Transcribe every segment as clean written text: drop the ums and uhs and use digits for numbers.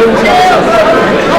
Chill.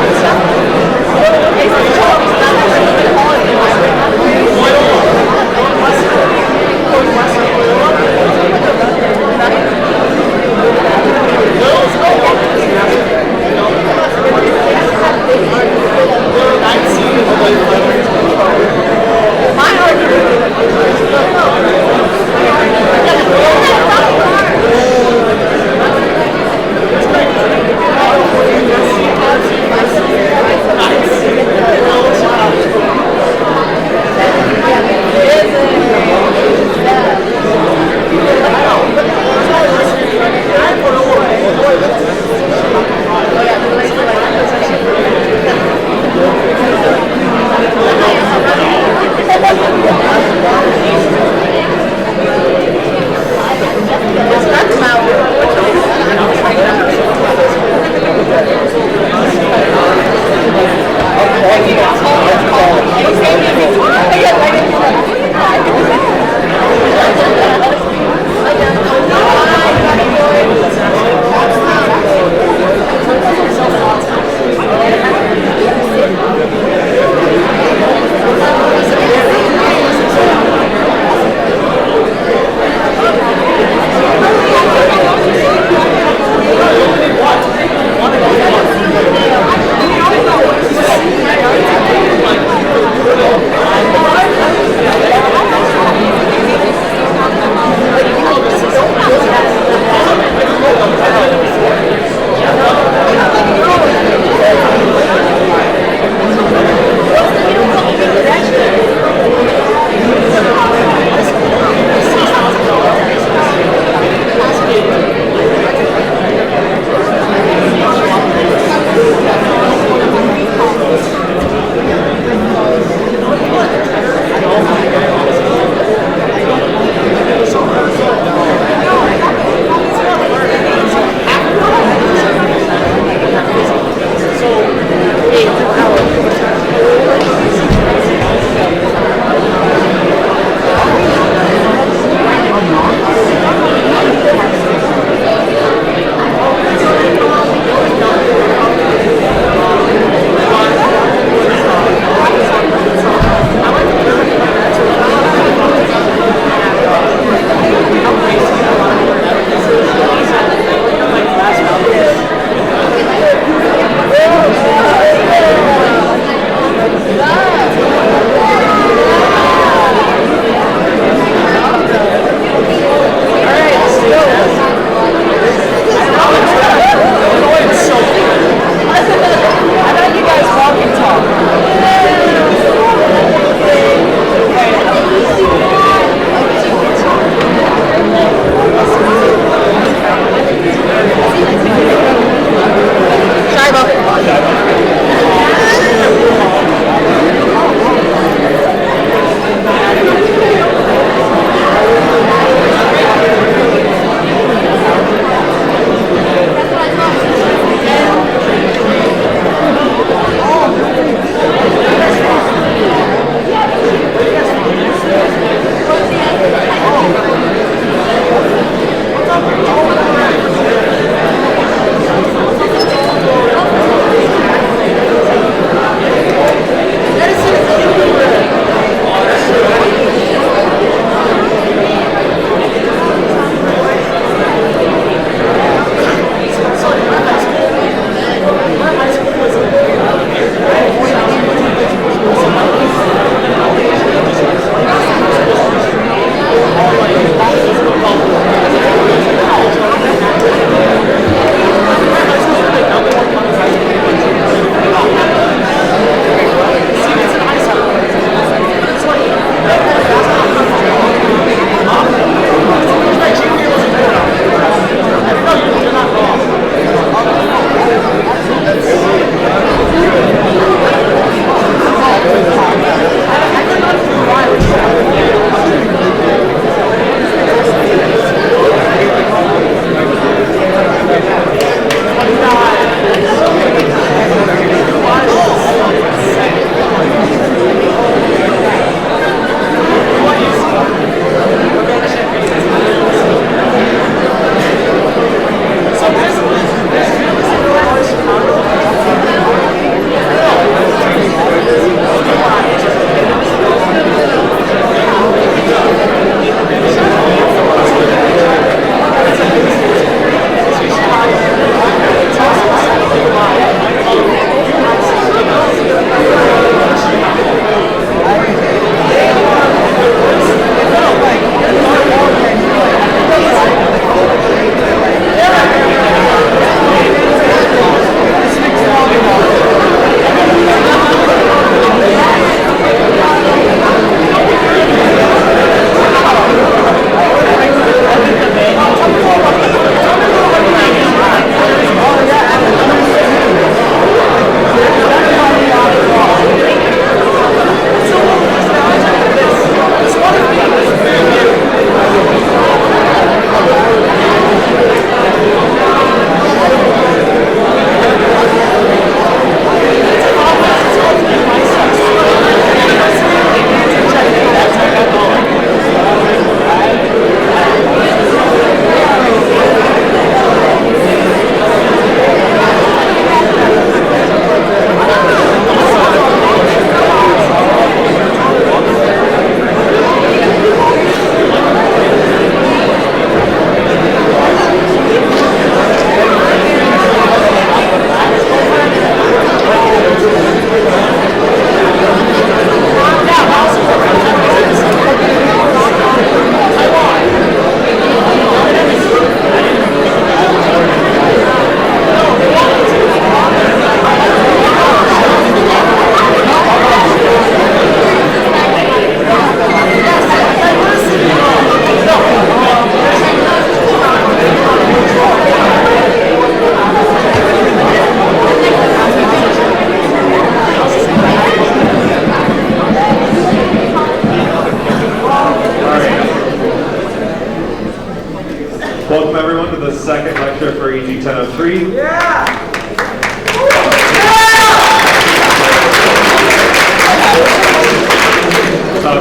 3. Yeah!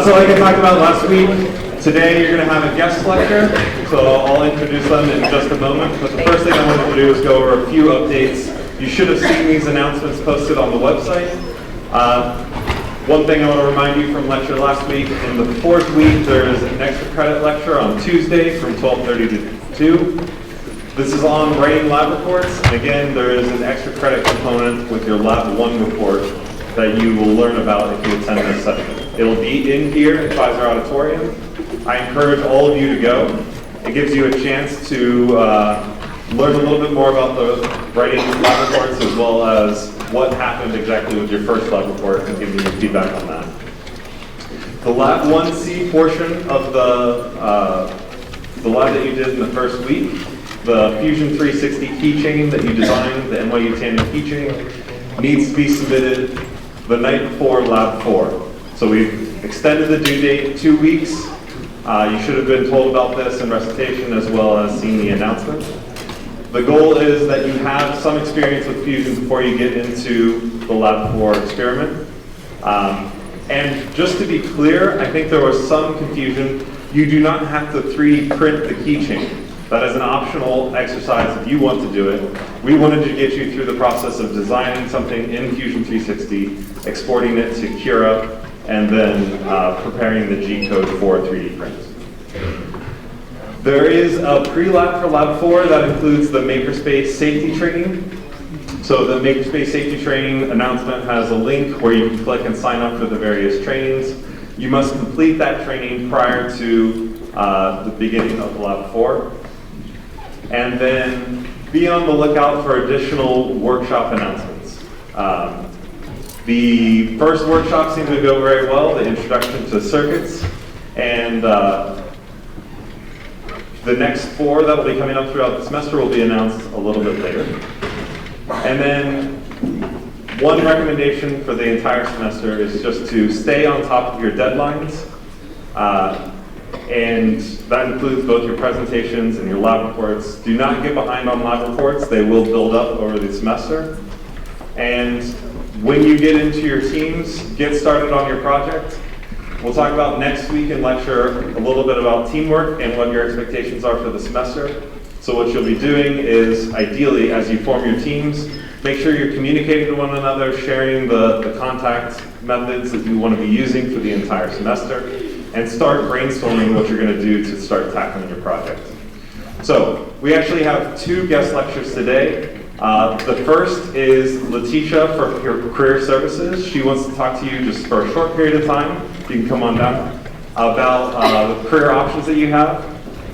So like I talked about last week, today you're going to have a guest lecture, so I'll introduce them in just a moment. But the first thing I wanted to do is go over a few updates. You should have seen these announcements posted on the website. One thing I want to remind you from lecture last week, in the 4th week there is an extra credit lecture on Tuesday from 12:30 to 2. This is on writing lab reports, and again there is an extra credit component with your Lab 1 report that you will learn about if you attend this session. It'll be in here at Pfizer Auditorium. I encourage all of you to go. It gives you a chance to learn a little bit more about the writing lab reports as well as what happened exactly with your first lab report and give you feedback on that. The Lab 1C portion of the lab that you did in the first week, the Fusion 360 keychain that you designed, the NYU Tandem keychain, needs to be submitted the night before Lab 4. So we've extended the due date 2 weeks. You should have been told about this in recitation as well as seen the announcement. The goal is that you have some experience with Fusion before you get into the Lab 4 experiment. And just to be clear, I think there was some confusion. You do not have to 3D print the keychain. That is an optional exercise if you want to do it. We wanted to get you through the process of designing something in Fusion 360, exporting it to Cura, and then preparing the G-code for 3D print. There is a pre-lab for Lab 4 that includes the Makerspace safety training. So the Makerspace safety training announcement has a link where you can click and sign up for the various trainings. You must complete that training prior to the beginning of Lab 4. And then be on the lookout for additional workshop announcements. The first workshop seemed to go very well, the introduction to circuits, and the next 4 that will be coming up throughout the semester will be announced a little bit later. And then one recommendation for the entire semester is just to stay on top of your deadlines. And that includes both your presentations and your lab reports. Do not get behind on lab reports. They will build up over the semester. And when you get into your teams, get started on your project. We'll talk about next week in lecture a little bit about teamwork and what your expectations are for the semester. So what you'll be doing is, ideally, as you form your teams, make sure you're communicating to one another, sharing the contact methods that you want to be using for the entire semester, and start brainstorming what you're going to do to start tackling your project. So we actually have 2 guest lectures today. The first is Letitia for Career Services. She wants to talk to you just for a short period of time. You can come on down about the career options that you have.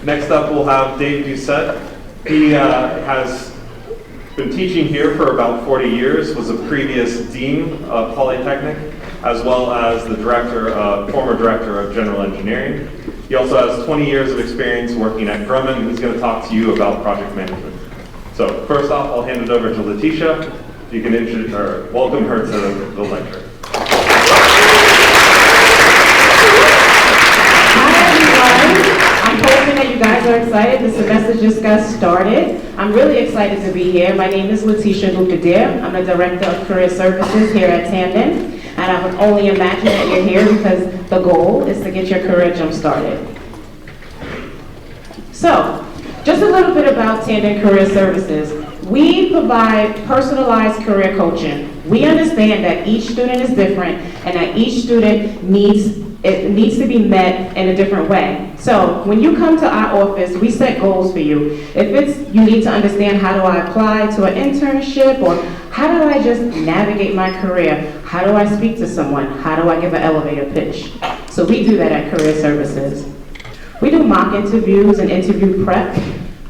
Next up, we'll have Dave Doucette. He has been teaching here for about 40 years, was a previous dean of Polytechnic, as well as the former director of general engineering. He also has 20 years of experience working at Grumman. He's going to talk to you about project management. So first off, I'll hand it over to Letitia. You can welcome her to the lecture. I'm hoping that you guys are excited. The semester just got started. I'm really excited to be here. My name is Letitia Lucadir. I'm the Director of Career Services here at Tandem. And I would only imagine that you're here because the goal is to get your career jump started. So, just a little bit about Tandem Career Services. We provide personalized career coaching. We understand that each student is different and that each student needs to be met in a different way. So when you come to our office, we set goals for you. If it's you need to understand how do I apply to an internship, or how do I just navigate my career? How do I speak to someone? How do I give an elevator pitch? So we do that at Career Services. We do mock interviews and interview prep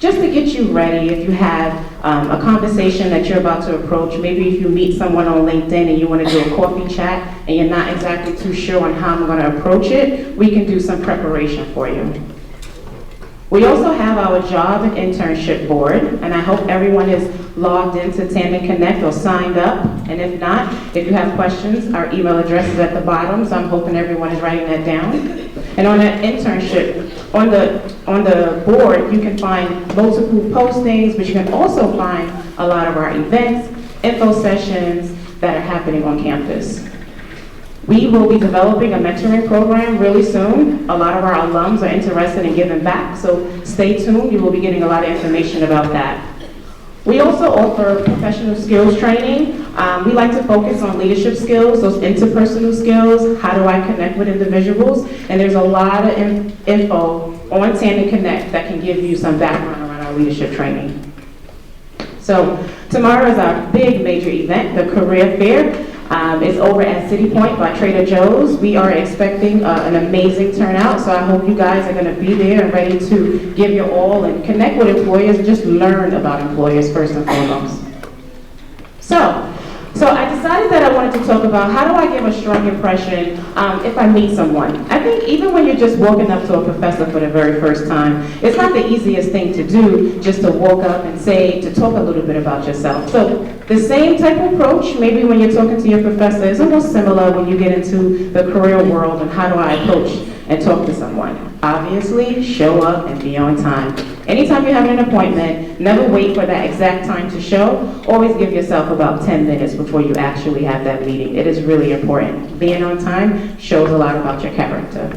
just to get you ready if you have a conversation that you're about to approach. Maybe if you meet someone on LinkedIn and you want to do a coffee chat and you're not exactly too sure on how I'm going to approach it, we can do some preparation for you. We also have our job and internship board, and I hope everyone is logged into Tandem Connect or signed up. And if not, if you have questions, our email address is at the bottom, so I'm hoping everyone is writing that down. And on that internship, on the board, you can find multiple postings, but you can also find a lot of our events, info sessions that are happening on campus. We will be developing a mentoring program really soon. A lot of our alums are interested in giving back, so stay tuned. You will be getting a lot of information about that. We also offer professional skills training. We like to focus on leadership skills, those interpersonal skills, how do I connect with individuals, and there's a lot of info on Tandon Connect that can give you some background around our leadership training. So tomorrow is our big major event, the Career Fair. It's over at City Point by Trader Joe's. We are expecting an amazing turnout, so I hope you guys are going to be there and ready to give your all and connect with employers and just learn about employers first and foremost. So I decided that I wanted to talk about how do I give a strong impression if I meet someone. I think even when you're just walking up to a professor for the very first time, it's not the easiest thing to do just to walk up and to talk a little bit about yourself. So the same type of approach, maybe when you're talking to your professor, is almost similar when you get into the career world and how do I approach and talk to someone. Obviously, show up and be on time. Anytime you're having an appointment, never wait for that exact time to show. Always give yourself about 10 minutes before you actually have that meeting. It is really important. Being on time shows a lot about your character.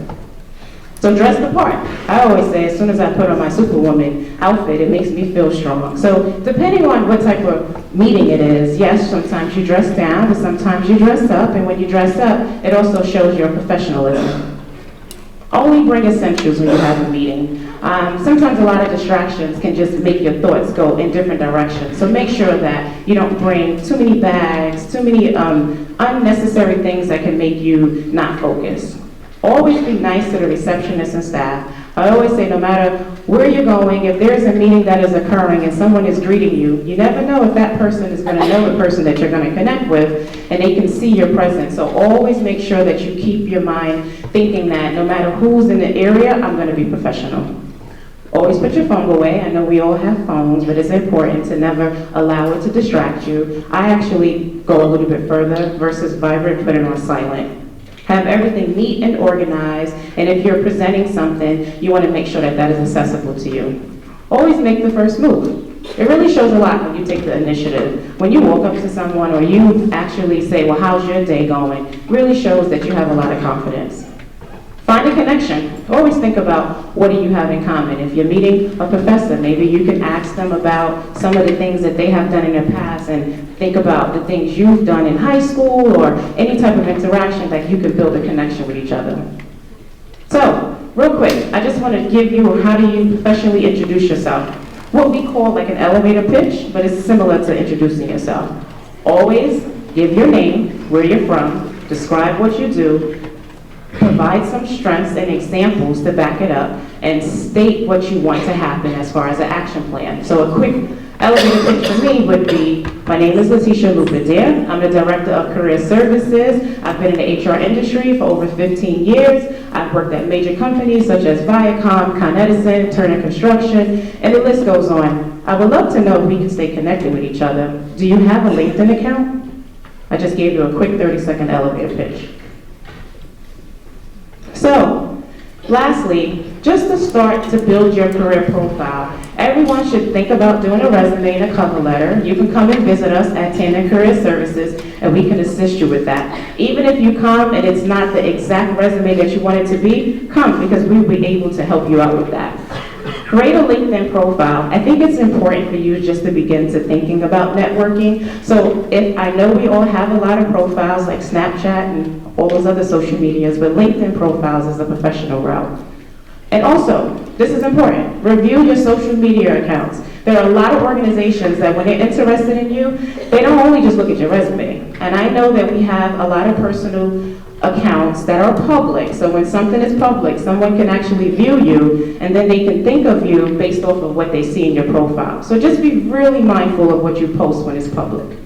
So dress the part. I always say as soon as I put on my Superwoman outfit, it makes me feel strong. So depending on what type of meeting it is, yes, sometimes you dress down, but sometimes you dress up, and when you dress up, it also shows your professionalism. Only bring essentials when you have a meeting. Sometimes a lot of distractions can just make your thoughts go in different directions. So make sure that you don't bring too many bags, too many unnecessary things that can make you not focus. Always be nice to the receptionists and staff. I always say no matter where you're going, if there's a meeting that is occurring and someone is greeting you, you never know if that person is going to know the person that you're going to connect with and they can see your presence. So always make sure that you keep your mind thinking that no matter who's in the area, I'm going to be professional. Always put your phone away. I know we all have phones, but it's important to never allow it to distract you. I actually go a little bit further versus vibrate, put it on silent. Have everything neat and organized, and if you're presenting something, you want to make sure that that is accessible to you. Always make the first move. It really shows a lot when you take the initiative. When you walk up to someone or you actually say, well, how's your day going? It really shows that you have a lot of confidence. Find a connection. Always think about what do you have in common. If you're meeting a professor, maybe you can ask them about some of the things that they have done in their past and think about the things you've done in high school or any type of interaction that you can build a connection with each other. So, real quick, I just want to give you how do you professionally introduce yourself. What we call like an elevator pitch, but it's similar to introducing yourself. Always give your name, where you're from, describe what you do, provide some strengths and examples to back it up, and state what you want to happen as far as an action plan. So a quick elevator pitch for me would be, my name is Leticia Lupidier. I'm the Director of Career Services. I've been in the HR industry for over 15 years. I've worked at major companies such as Viacom, Con Edison, Turner Construction, and the list goes on. I would love to know if we can stay connected with each other. Do you have a LinkedIn account? I just gave you a quick 30-second elevator pitch. So, lastly, just to start to build your career profile, everyone should think about doing a resume and a cover letter. You can come and visit us at Tandon Career Services, and we can assist you with that. Even if you come and it's not the exact resume that you want it to be, come, because we'll be able to help you out with that. Create a LinkedIn profile. I think it's important for you just to begin to thinking about networking. So if I know we all have a lot of profiles like Snapchat and all those other social medias, but LinkedIn profiles is a professional route. And also, this is important, review your social media accounts. There are a lot of organizations that when they're interested in you, they don't only just look at your resume. And I know that we have a lot of personal accounts that are public. So when something is public, someone can actually view you and then they can think of you based off of what they see in your profile. So just be really mindful of what you post when it's public.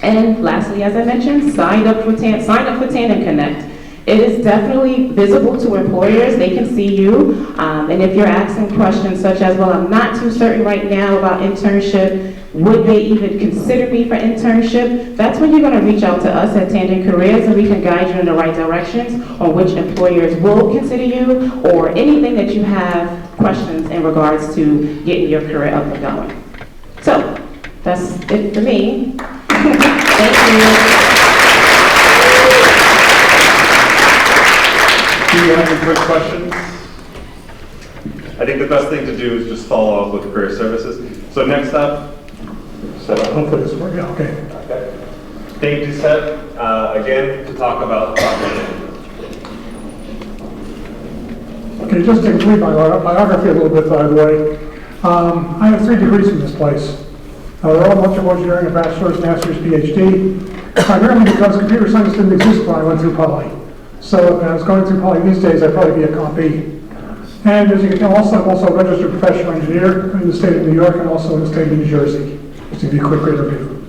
And lastly, as I mentioned, sign up for Tandon Connect. It is definitely visible to employers. They can see you. And if you're asking questions such as, well, I'm not too certain right now about internship, would they even consider me for internship? That's when you're going to reach out to us at Tandon Careers, and we can guide you in the right directions on which employers will consider you or anything that you have questions in regards to getting your career up and going. So, that's it for me. Thank you. Do you have any quick questions? I think the best thing to do is just follow up with career services. So next up, Hopefully this works, yeah, okay. Dave Doucette, again, to talk about project. Okay, just to complete my biography a little bit, by the way. I have 3 degrees from this place. They're all electrical engineering, a bachelor's, master's, PhD. Primarily because computer science didn't exist when I went through poly. So if I was going through poly these days, I'd probably be a Comp B. And as you can tell, I'm also a registered professional engineer in the state of New York and also in the state of New Jersey. Just to give you a quick review.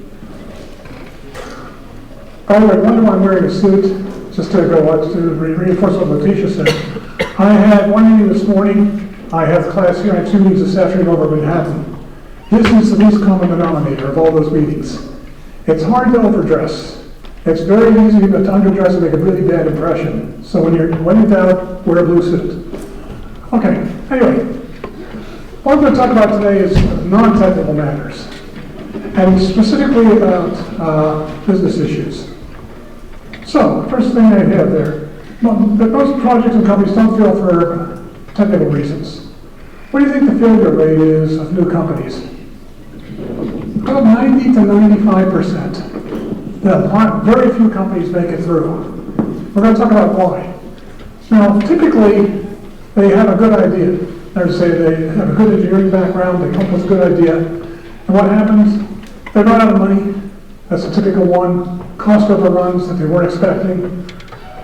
By the way, why am I wearing a suit? Just to reinforce what Letitia said. I had one meeting this morning. I have class here. I have 2 meetings this afternoon over Manhattan. This is the least common denominator of all those meetings. It's hard to overdress. It's very easy to underdress and make a really bad impression. So when in doubt, wear a blue suit. Okay, anyway. What I'm going to talk about today is non-technical matters, and specifically about business issues. So, first thing I have there, most projects and companies don't fail for technical reasons. What do you think the failure rate is of new companies? About 90 to 95%. Very few companies make it through. We're going to talk about why. Now, typically, they have a good idea. They have a good engineering background, they come up with a good idea. And what happens? They run out of money. That's a typical one. Cost overruns that they weren't expecting.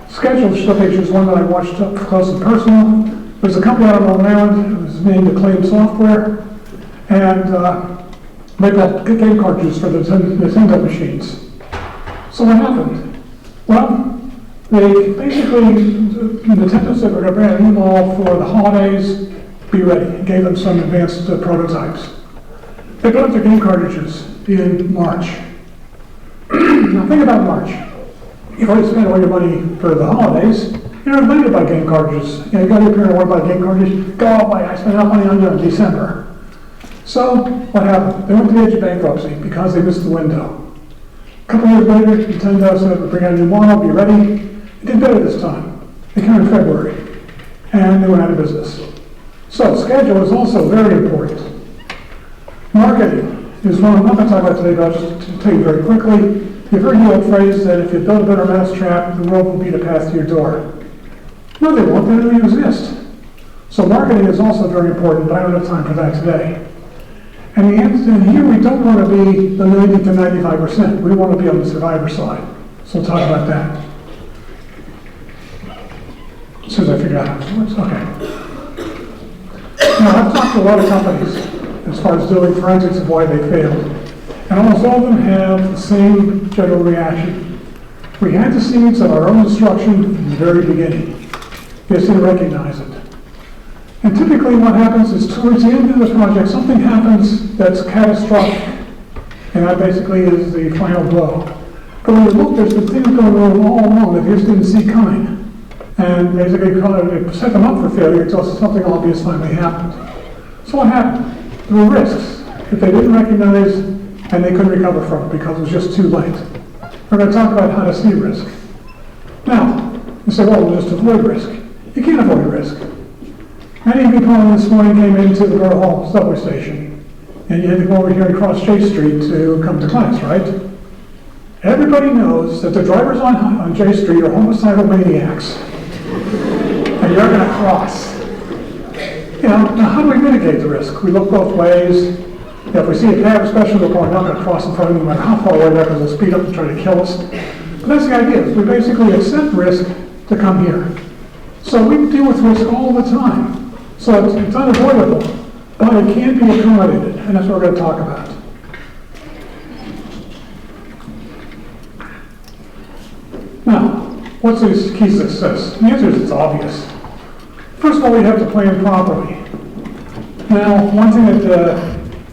Schedule slippage is one that I watched up close and personal. There's a company out on Long Island. It was named Acclaim Software. And made up game cartridges for the Nintendo machines. So what happened? Well, they basically, Nintendo said we're going to bring out a new model for the holidays, be ready, and gave them some advanced prototypes. They built their game cartridges in March. Now think about March. You've already spent all your money for the holidays. You're not ready to buy game cartridges. You got your parent to buy game cartridges. Go out, buy. I spent enough money on you in December. So what happened? They went to the edge of bankruptcy because they missed the window. A couple years later, Nintendo said, we'll bring out a new model, be ready. It did better this time. They came in February, and they went out of business. So schedule is also very important. Marketing is one I'm not going to talk about today, but I'll just tell you very quickly. You've heard the old phrase that if you build a better mousetrap, the world will beat a path to your door. No, they won't. They don't even exist. So marketing is also very important, but I don't have time for that today. And the answer here, we don't want to be the 90 to 95%. We want to be on the survivor side. So we'll talk about that. As soon as I figure out how this works. Okay. Now, I've talked to a lot of companies as far as doing forensics of why they failed. And almost all of them have the same general reaction. We had the seeds of our own destruction from the very beginning. We just didn't recognize it. And typically what happens is towards the end of the project, something happens that's catastrophic. And that basically is the final blow. But when we look, there's been things going on all along that we just didn't see coming. And basically set them up for failure until something obvious finally happened. So what happened? There were risks that they didn't recognize and they couldn't recover from it because it was just too late. We're going to talk about how to see risk. Now, you say, well, we'll just avoid risk. You can't avoid risk. Many people this morning came into the Borough Hall subway station, and you had to go over here and cross J Street to come to class, right? Everybody knows that the drivers on J Street are homicidal maniacs, and you're going to cross. You know, now how do we mitigate the risk? We look both ways. If we see a cab special, we're probably not going to cross in front of them no matter how far away they are because they'll speed up and try to kill us. But that's the idea. We basically accept risk to come here. So we deal with risk all the time. So it's unavoidable, but it can't be accommodated, and that's what we're going to talk about. Now, what's the key to success? The answer is it's obvious. First of all, we have to plan properly. Now, one thing that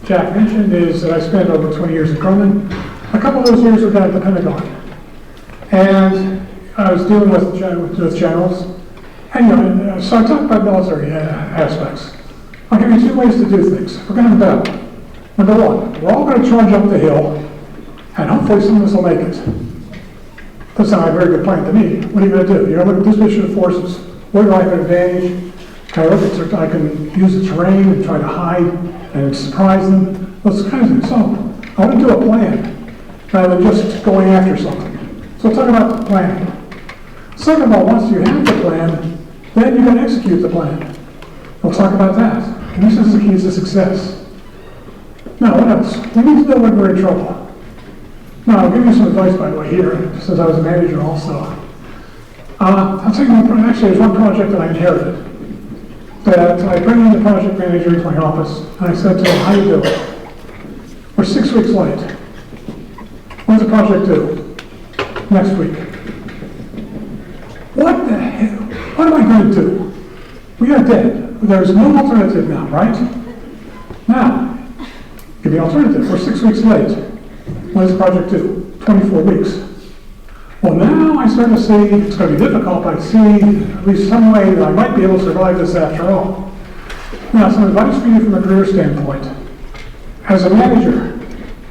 Jack mentioned is that I spent over 20 years at Grumman. A couple of those years were down at the Pentagon. And I was dealing with generals. And so I talked about military aspects. I'll give you 2 ways to do things. We're going to have a battle. Number one, we're all going to charge up the hill, and hopefully some of us will make it. Doesn't sound like a very good plan to me. What are you going to do? You're going to look at distribution of forces. Where do I have an advantage? I can use the terrain and try to hide and surprise them. Those kinds of things. So I want to do a plan rather than just going after something. So we'll talk about planning. Second of all, once you have the plan, then you're going to execute the plan. We'll talk about that. And this is the keys to success. Now, what else? We need to know when we're in trouble. Now, I'll give you some advice, by the way, here, since I was a manager also. I'll tell you actually, there's one project that I inherited. That I bring in the project manager into my office, and I said to him, how do you do? We're 6 weeks late. When's the project due? Next week. What the hell? What am I going to do? We are dead. There's no alternative now, right? Now, give me an alternative. We're 6 weeks late. When is the project due? 24 weeks. Well, now I start to see it's going to be difficult, but I see at least some way that I might be able to survive this after all. Now, some advice for you from a career standpoint. As a manager,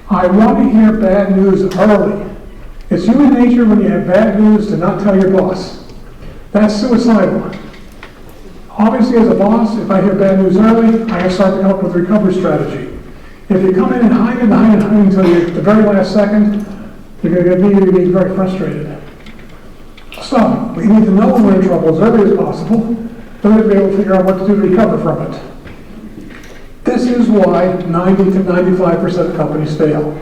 I want to hear bad news early. It's human nature when you have bad news to not tell your boss. That's suicidal. Obviously, as a boss, if I hear bad news early, I can start to come up with a recovery strategy. If you come in and hide until the very last second, you're going to get immediately very frustrated. So, we need to know when we're in trouble as early as possible, then we'll be able to figure out what to do to recover from it. This is why 90 to 95% of companies fail.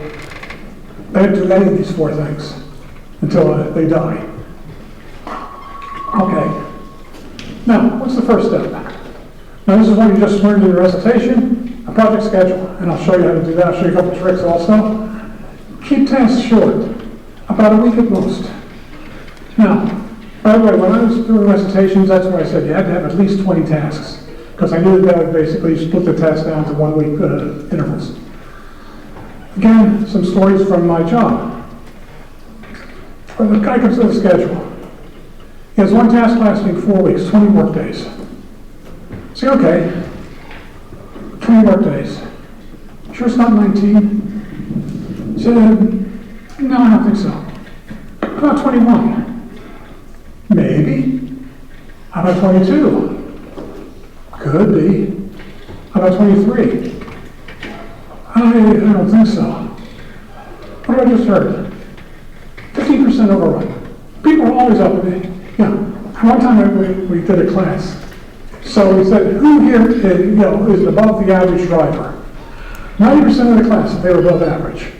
They don't do any of these four things until they die. Okay. Now, what's the first step? Now, this is one you just learned in your recitation, a project schedule, and I'll show you how to do that. I'll show you a couple of tricks also. Keep tasks short, about a week at most. Now, by the way, when I was doing recitations, that's why I said you had to have at least 20 tasks, because I knew that would basically split the task down to 1 week intervals. Again, some stories from my job. When the guy comes to the schedule, he has one task lasting 4 weeks, 20 work days. Say, okay, 20 work days. Sure it's not 19? He said, no, I don't think so. How about 21? Maybe. How about 22? Could be. How about 23? I don't think so. What have I just heard? 15% overrun. People are always up in it. Yeah. One time we did a class. So we said, who here is above the average driver? 90% of the class said they were above average.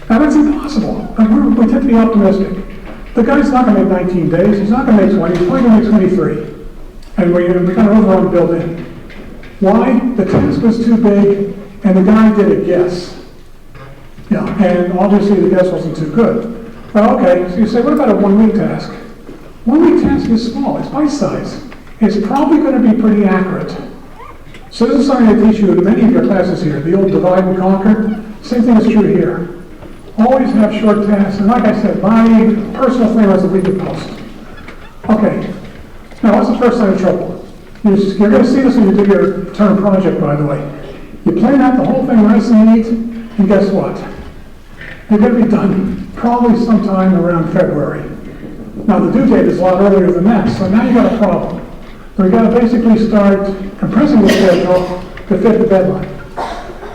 Now that's impossible. We tend to be optimistic. The guy's not going to make 19 days. He's not going to make 20. He's probably going to make 23. And we got an overrun built in. Why? The task was too big, and the guy did a guess. Yeah, and obviously the guess wasn't too good. Well, okay, so you say, what about a 1 week task? 1 week task is small. It's bite size. It's probably going to be pretty accurate. So this is something I teach you in many of your classes here, the old divide and conquer. Same thing is true here. Always have short tasks, and like I said, my personal thing was a week at most. Okay, now what's the first sign of trouble? You're going to see this when you do your term project, by the way. You plan out the whole thing nice and neat, and guess what? You're going to be done probably sometime around February. Now the due date is a lot earlier than that, so now you've got a problem. So you've got to basically start compressing the schedule to fit the deadline.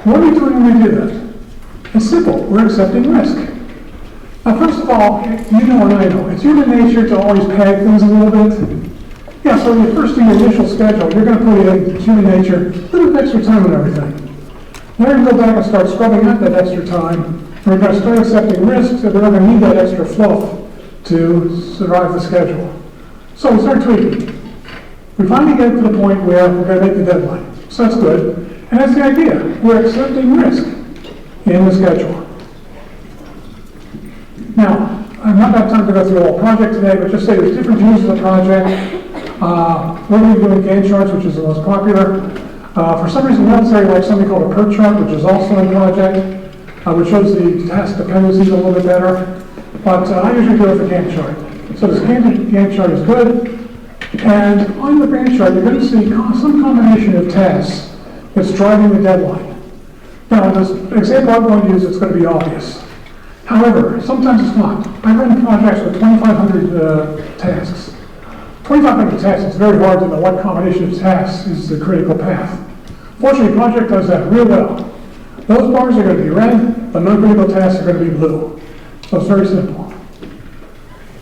What are we doing when we do that? It's simple. We're accepting risk. Now, first of all, you know and I know, it's human nature to always pad things a little bit. Yeah, so when you first do your initial schedule, you're going to put in human nature, a little bit extra time and everything. Then we're going to go back and start scrubbing out that extra time. And we're going to start accepting risks, and we're going to need that extra fluff to survive the schedule. So we start tweaking. We finally get to the point where we're going to make the deadline. So that's good. And that's the idea. We're accepting risk in the schedule. Now, I'm not going to have time to go through the whole project today, but just say there's different views of the project. We're going to be doing Gantt charts, which is the most popular. For some reason, the military likes something called a PERT chart, which is also in the project, which shows the task dependencies a little bit better. But I usually go for Gantt chart. So this Gantt chart is good. And on the Gantt chart, you're going to see some combination of tasks that's driving the deadline. Now, this example I'm going to use, it's going to be obvious. However, sometimes it's not. I run projects with 2,500 tasks. 2,500 tasks, it's very hard to know what combination of tasks is the critical path. Fortunately, Project does that real well. Those bars are going to be red, the non-critical tasks are going to be blue. So it's very simple.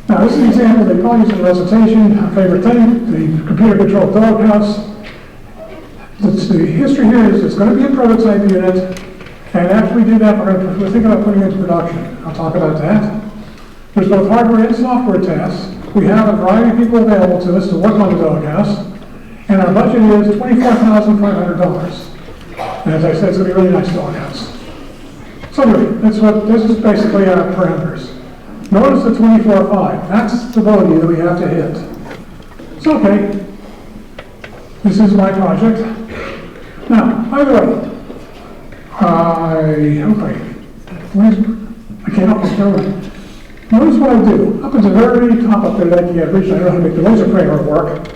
Now, this is an example they probably use in the recitation, a favorite thing, the computer-controlled doghouse. The history here is it's going to be a prototype unit, and after we do that, we're thinking about putting it into production. I'll talk about that. There's both hardware and software tasks. We have a variety of people available to us to work on the doghouse, and our budget is $24,500. And as I said, it's going to be a really nice doghouse. So anyway, this is basically our parameters. Notice the 24.5. That's the bogey that we have to hit. It's okay. This is my project. Now, by the way, I can't help myself. Notice what I do. Up at the very top up there that you have reached, I know how to make the laser pointer work.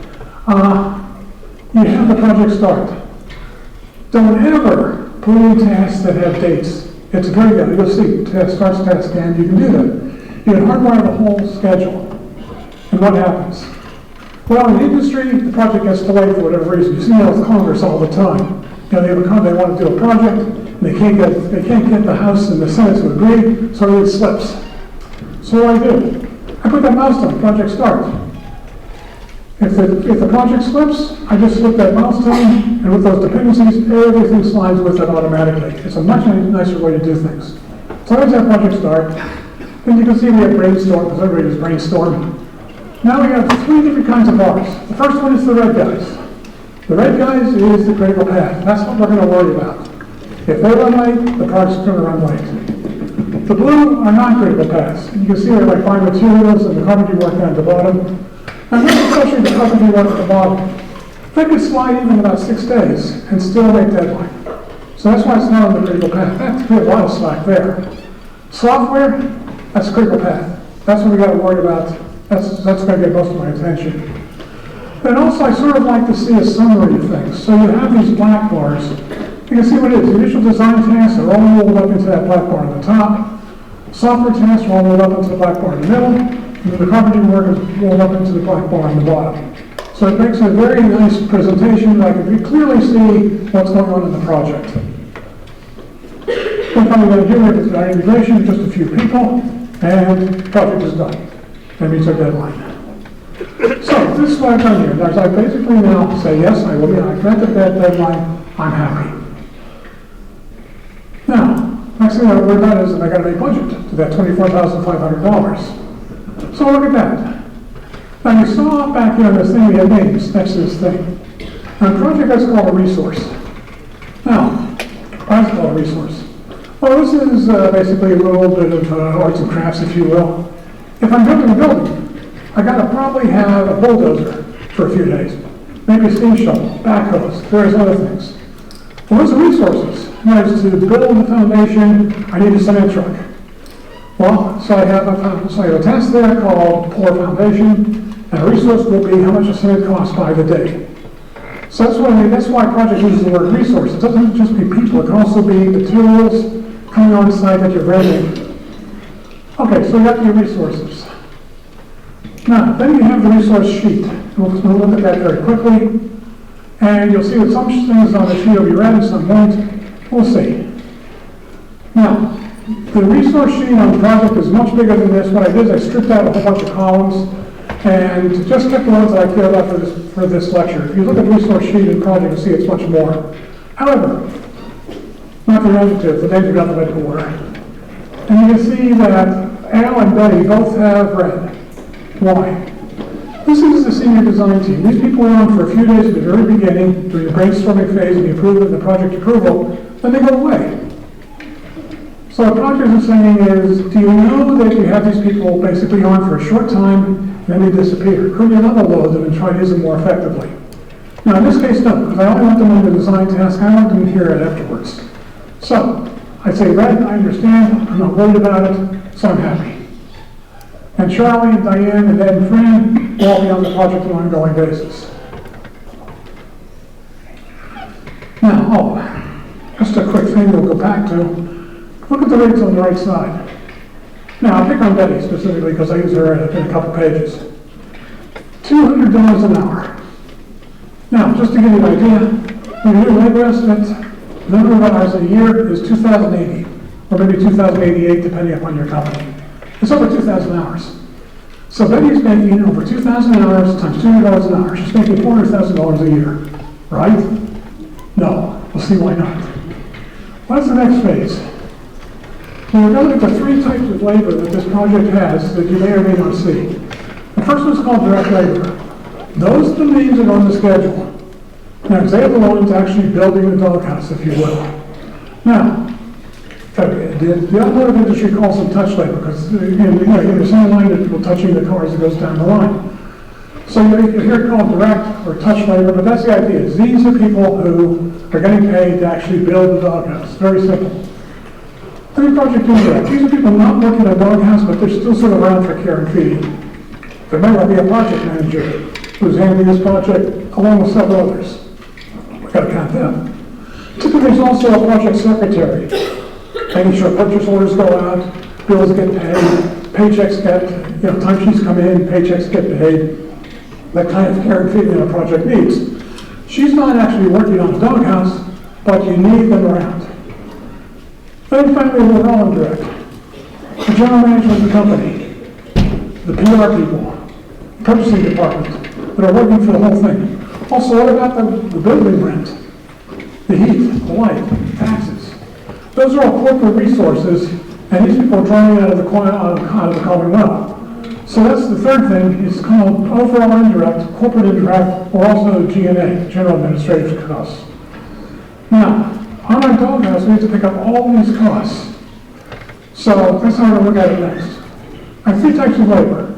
You have the project start. Don't ever put in tasks that have dates. It's very good. You'll see, task starts, task end, you can do that. You can hardwire the whole schedule. And what happens? Well, in the industry, the project gets delayed for whatever reason. You see that with Congress all the time. You know, they want to do a project, and they can't get the House and the Senate to agree, so it slips. So what do? I put that milestone, project start. If the project slips, I just slip that milestone, and with those dependencies, everything slides with it automatically. It's a much nicer way to do things. So that's our project start. Then you can see we have brainstorm, because everybody's brainstorming. Now we have three different kinds of bars. The first one is the red guys. The red guys is the critical path. That's what we're going to worry about. If they run late, the project's going to run late. The blue are non-critical paths. You can see they're like fine materials and the carpentry work down at the bottom. And then especially the carpentry work at the bottom. They could slide even about 6 days and still make deadline. So that's why it's not on the critical path. That's a lot of slack there. Software, that's critical path. That's what we got to worry about. That's going to get most of my attention. And also, I sort of like to see a summary of things. So you have these black bars. You can see what it is. The initial design tasks are all rolled up into that black bar on the top. Software tasks are all rolled up into the black bar in the middle. And then the carpentry work is rolled up into the black bar on the bottom. So it makes a very nice presentation. I can clearly see what's going on in the project. What I'm going to do is our integration with just a few people, and the project is done. That meets our deadline. So this is what I've done here. As I basically now say, yes, I met the deadline, I'm happy. Now, next thing I worry about is that I got to make budget to that $24,500. So look at that. Now you saw back here on this thing we had names next to this thing. Now a project that's called a resource. Now, why is it called a resource? Well, this is basically a little bit of arts and crafts, if you will. If I'm building a building, I gotta probably have a bulldozer for a few days, maybe a steam shovel, backhoes, various other things. Well, those are resources. Now, to build the foundation, I need a cement truck. Well, so I have a test there called pour foundation, and a resource will be how much a cement costs by the day. So that's why project uses the word resource. It doesn't just be people, it can also be materials coming on site that you're renting. Okay, so you got your resources. Now, then you have the resource sheet. We'll look at that very quickly. And you'll see that some things on the sheet will be read and some won't. We'll see. Now, the resource sheet on the project is much bigger than this. What I did is I stripped out a whole bunch of columns and just kept the ones that I care about for this lecture. If you look at the resource sheet in project, you'll see it's much more. However, not the adjective, the names are alphabetical order. And you can see that Al and Betty both have red. Why? This is the senior design team. These people are on for a few days at the very beginning, during the brainstorming phase and the improvement and the project approval, then they go away. So what project is saying is, do you know that you have these people basically on for a short time, and then they disappear? Could you level load them and try to use them more effectively? Now in this case, no, because I only want them on the design task, I want them here afterwards. So, I'd say, red, I understand, I'm not worried about it, so I'm happy. And Charlie and Diane and Ed and Fran will all be on the project on an ongoing basis. Now, Just a quick thing we'll go back to. Look at the rates on the right side. Now, I'll pick on Betty specifically because I use her in a couple pages. $200 an hour. Now, just to give you an idea, when you do labor estimate, the number of hours a year is 2,080, or maybe 2,088, depending upon your company. It's over 2,000 hours. So Betty's making over 2,000 hours times $200 an hour. She's making $400,000 a year, right? No. We'll see why not. What's the next phase? We're going to look at the three types of labor that this project has that you may or may not see. The first one's called direct labor. Those are the names that are on the schedule. Now, they belong to actually building the doghouse, if you will. Now, the automotive industry calls them touch labor because again, you have the same line of people touching the cars that goes down the line. So you hear it called direct or touch labor, but that's the idea. These are people who are getting paid to actually build the doghouse. Very simple. Then project indirect. These are people not working at a doghouse, but they're still sort of around for care and feeding. There might well be a project manager who's handling this project along with several others. We've got to count them. Typically, there's also a project secretary, making sure purchase orders go out, bills get paid, paychecks get, timesheets come in, paychecks get paid. That kind of care and feeding a project needs. She's not actually working on a doghouse, but you need them around. Then finally, we're all indirect. The general manager of the company, the PR people, purchasing department, that are working for the whole thing. Also, what about the building rent, the heat, the light, taxes? Those are all corporate resources, and these people are drawing out of the common well. So that's the third thing. It's called overall indirect, corporate indirect, or also G&A, general administrative costs. Now, on our doghouse, we have to pick up all these costs. So that's how we're going to look at it next. I have three types of labor.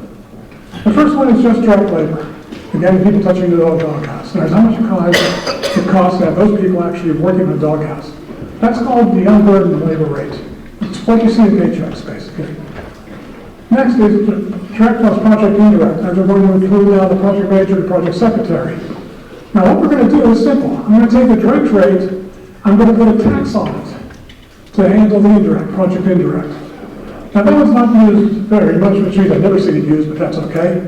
The first one is just direct labor. Again, people touching the doghouse. There's how much it costs to have those people actually working in the doghouse. That's called the unburdened labor rate. It's what you see in paychecks, basically. Next is direct plus project indirect, and we're going to include now the project manager and project secretary. Now what we're going to do is simple. I'm going to take the direct rate, I'm going to put a tax on it to handle the indirect, project indirect. Now that one's not used very much, which means I've never seen it used, but that's okay.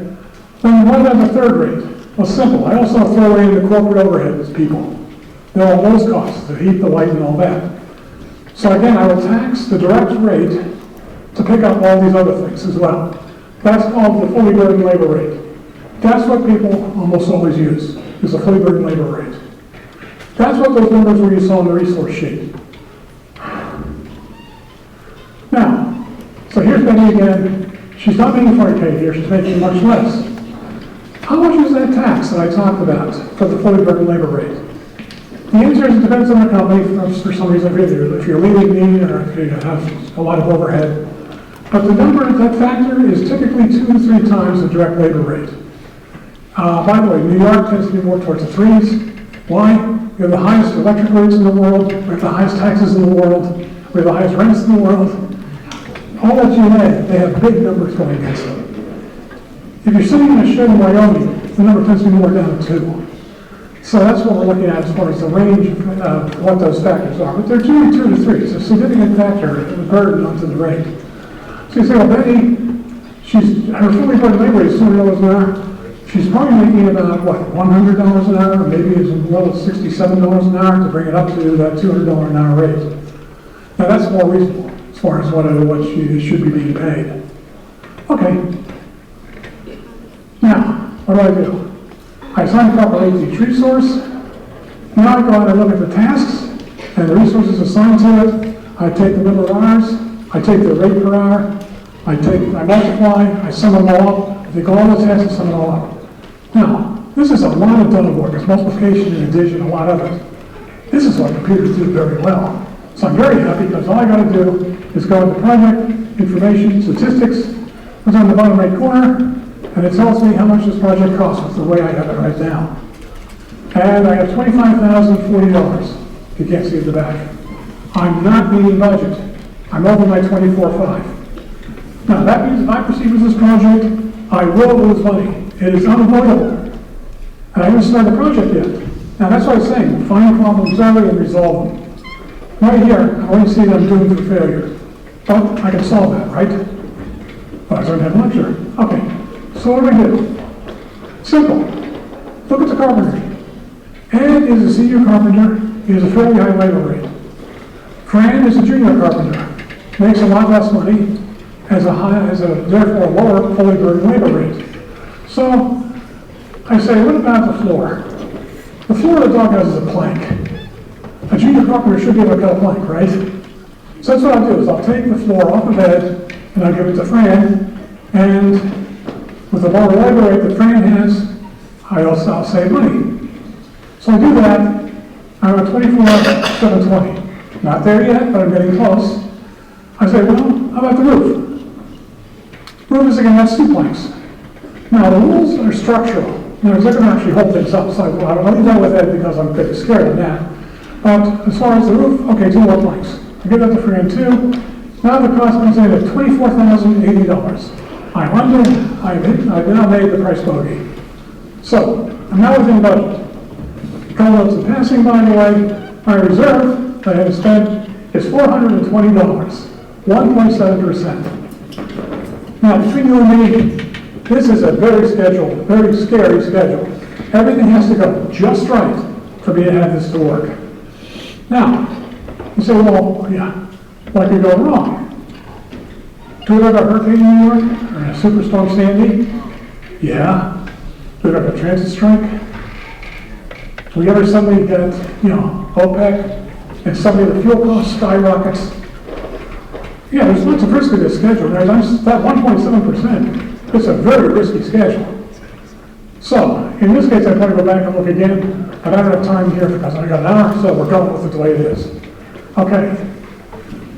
Then what about the third rate? Well, simple. I also throw in the corporate overheads people. There are all those costs, the heat, the light, and all that. So again, I will tax the direct rate to pick up all these other things as well. That's called the fully burdened labor rate. That's what people almost always use, is a fully burdened labor rate. That's what those numbers were you saw on the resource sheet. Now, so here's Betty again. She's not making 40K here, she's making much less. How much is that tax that I talked about for the fully burdened labor rate? The answer is it depends on the company. For some reason, if you're leaving me or if you have a lot of overhead. But the number, that factor is typically 2 to 3 times the direct labor rate. By the way, New York tends to be more towards the 3s. Why? We have the highest electric rates in the world. We have the highest taxes in the world. We have the highest rents in the world. All that G&A, they have big numbers going against them. If you're sitting in a shed in Wyoming, the number tends to be more down to 2. So that's what we're looking at as far as the range of what those factors are. But they're generally 2 to 3. It's a significant factor of the burden onto the rate. So you say, well, Betty, her fully burdened labor is $200 an hour. She's probably making about, what, $100 an hour, maybe as well as $67 an hour to bring it up to that $200 an hour rate. Now that's more reasonable as far as what she should be being paid. Okay. Now, what do? I assign proper rate to each resource. Now I go out and look at the tasks and the resources assigned to it. I take the number of hours. I take the rate per hour. I multiply. I sum them all up. I take all the tasks and sum them all up. Now, this is a lot of double work. It's multiplication and addition, a lot of it. This is what computers do very well. So I'm very happy because all I got to do is go into project, information, statistics. It's on the bottom right corner. And it tells me how much this project costs with the way I have it right now. And I have $25,040, if you can't see at the back. I'm not meeting budget. I'm over my 24.5. Now that means if I proceed with this project, I will lose money. It is unavoidable. And I haven't started the project yet. Now that's what I'm saying. Find problems early and resolve them. Right here, I already see them doomed for failure. But I can solve that, right? Well, I don't have an lecture. Okay, so what do I do? Simple. Look at the carpenter. Ed is a senior carpenter. He has a fairly high labor rate. Fran is a junior carpenter. Makes a lot less money, has a therefore lower fully burdened labor rate. So I say, what about the floor? The floor of the doghouse is a plank. A junior carpenter should be able to cut a plank, right? So that's what I'll do, is I'll take the floor off the bed, and I'll give it to Fran, and with the lower labor rate that Fran has, I'll save money. So I do that, I'm at 24,720. Not there yet, but I'm getting close. I say, well, how about the roof? Roof is again, that's 2 planks. Now, the rules are structural. They're going to actually hold things up, so I'll leave that with Ed because I'm pretty scared of that. But as far as the roof, okay, 2 more planks. I give that to Fran too. Now the cost comes in at $24,080. I've now made the price bogey. So, I'm now within budget. Couple notes in passing, by the way, my reserve that I have spent is $420, 1.7%. Now, between you and me, this is a very scary schedule. Everything has to go just right for me to have this to work. Now, you say, well, yeah, what could go wrong? Do we have a hurricane in New York? Or a superstorm Sandy? Yeah. Do we have a transit strike? Do we ever suddenly get, OPEC, and suddenly the fuel cost skyrockets? Yeah, there's lots of risk in this schedule. That 1.7%, it's a very risky schedule. So, in this case, I'd probably go back and look again. I don't have time here because I got an hour, so we're going with it the way it is. Okay.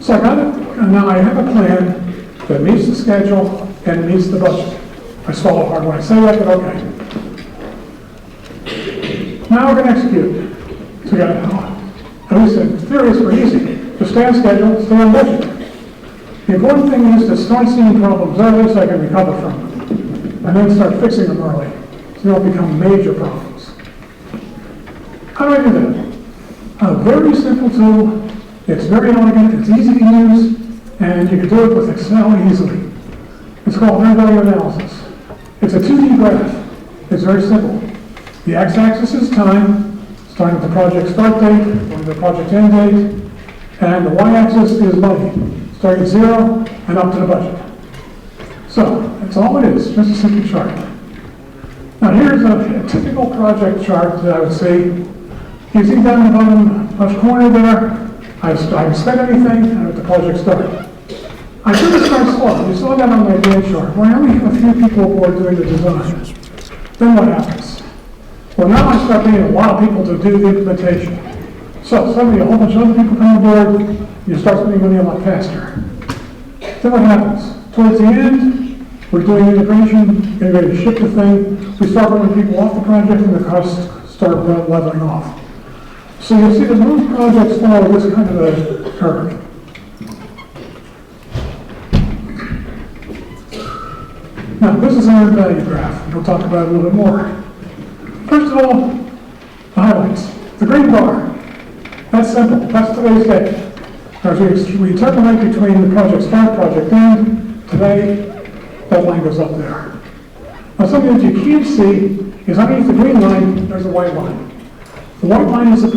So I got it, and now I have a plan that meets the schedule and meets the budget. I swallow hard when I say that, but okay. Now we're going to execute. So we got, at least in theory, it's pretty easy. Just stay on schedule, stay on budget. The important thing is to start seeing problems early so I can recover from them. And then start fixing them early so they don't become major problems. How do I do that? A very simple tool. It's very elegant, it's easy to use, and you can do it with Excel easily. It's called net value analysis. It's a 2D graph. It's very simple. The x-axis is time, starting with the project start date, or the project end date, and the y-axis is money, starting at 0 and up to the budget. So, that's all it is, just a simple chart. Now here's a typical project chart that I would see. You see down in the bottom left corner there, I've spent everything, and at the project start. I should have started slow. You saw that on my Gantt chart. When I only have a few people aboard doing the design, then what happens? Well, now I start getting a lot of people to do the implementation. So suddenly a whole bunch of other people come on board, you start spending money a lot faster. Then what happens? Towards the end, we're doing integration, getting ready to ship the thing. We start running people off the project, and the costs start leveling off. So you'll see that most projects follow this kind of a curve. Now, this is an earned value graph. We'll talk about it a little bit more. First of all, the highlights. The green bar. That's simple. That's today's date. As we interpolate between the project start, project end, today, that line goes up there. Now, something that you can't see is underneath the green line, there's a white line. The white line is the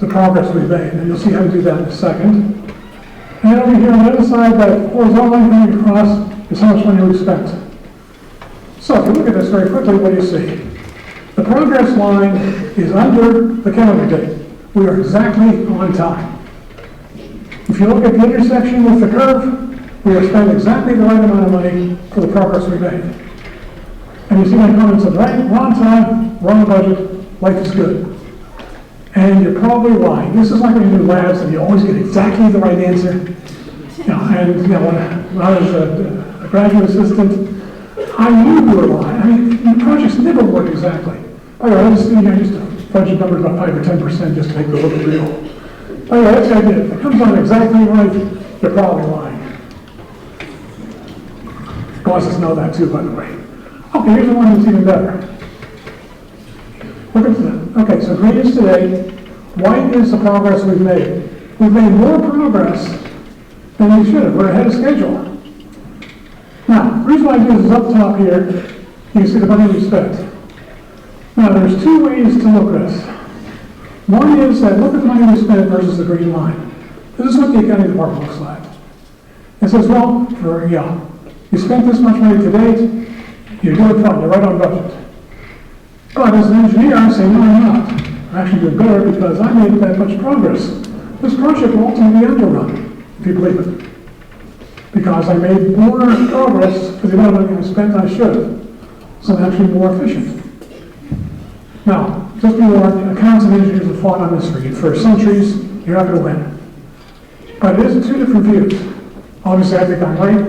progress we've made, and you'll see how to do that in a second. And over here on the other side, that horizontal line coming across is how much money we've spent. So if you look at this very quickly, what do you see? The progress line is under the calendar date. We are exactly on time. If you look at the intersection with the curve, we have spent exactly the right amount of money for the progress we made. And you see my comments of right, we're on time, we're on budget, life is good. And you're probably lying. This is like when you do labs and you always get exactly the right answer. When I was a graduate assistant, I knew we were lying. I mean, the projects never work exactly. By the way, I used to budget numbers about 5 or 10% just to make it look real. By the way, that's the idea. If it comes out exactly right, you're probably lying. Bosses know that too, by the way. Okay, here's the one that's even better. Look at that. Okay, so green is today, white is the progress we've made. we've made more progress than we should have. We're ahead of schedule. Now, the reason why I do this is up top here, you can see the money we spent. Now, there's two ways to look at this. One is that look at the money we spent versus the green line. This is what the accounting department looks like. It says, well, you spent this much money to date, you're doing fine, you're right on budget. But as an engineer, I say, no, I'm not. I'm actually doing better because I made that much progress. This project will ultimately be underrun, if you believe it. Because I made more progress for the amount of money I spent than I should have. So I'm actually more efficient. Now, just be warned, accountants and engineers have fought on this for centuries. You're not going to win. But it is two different views. Obviously, I think I'm right.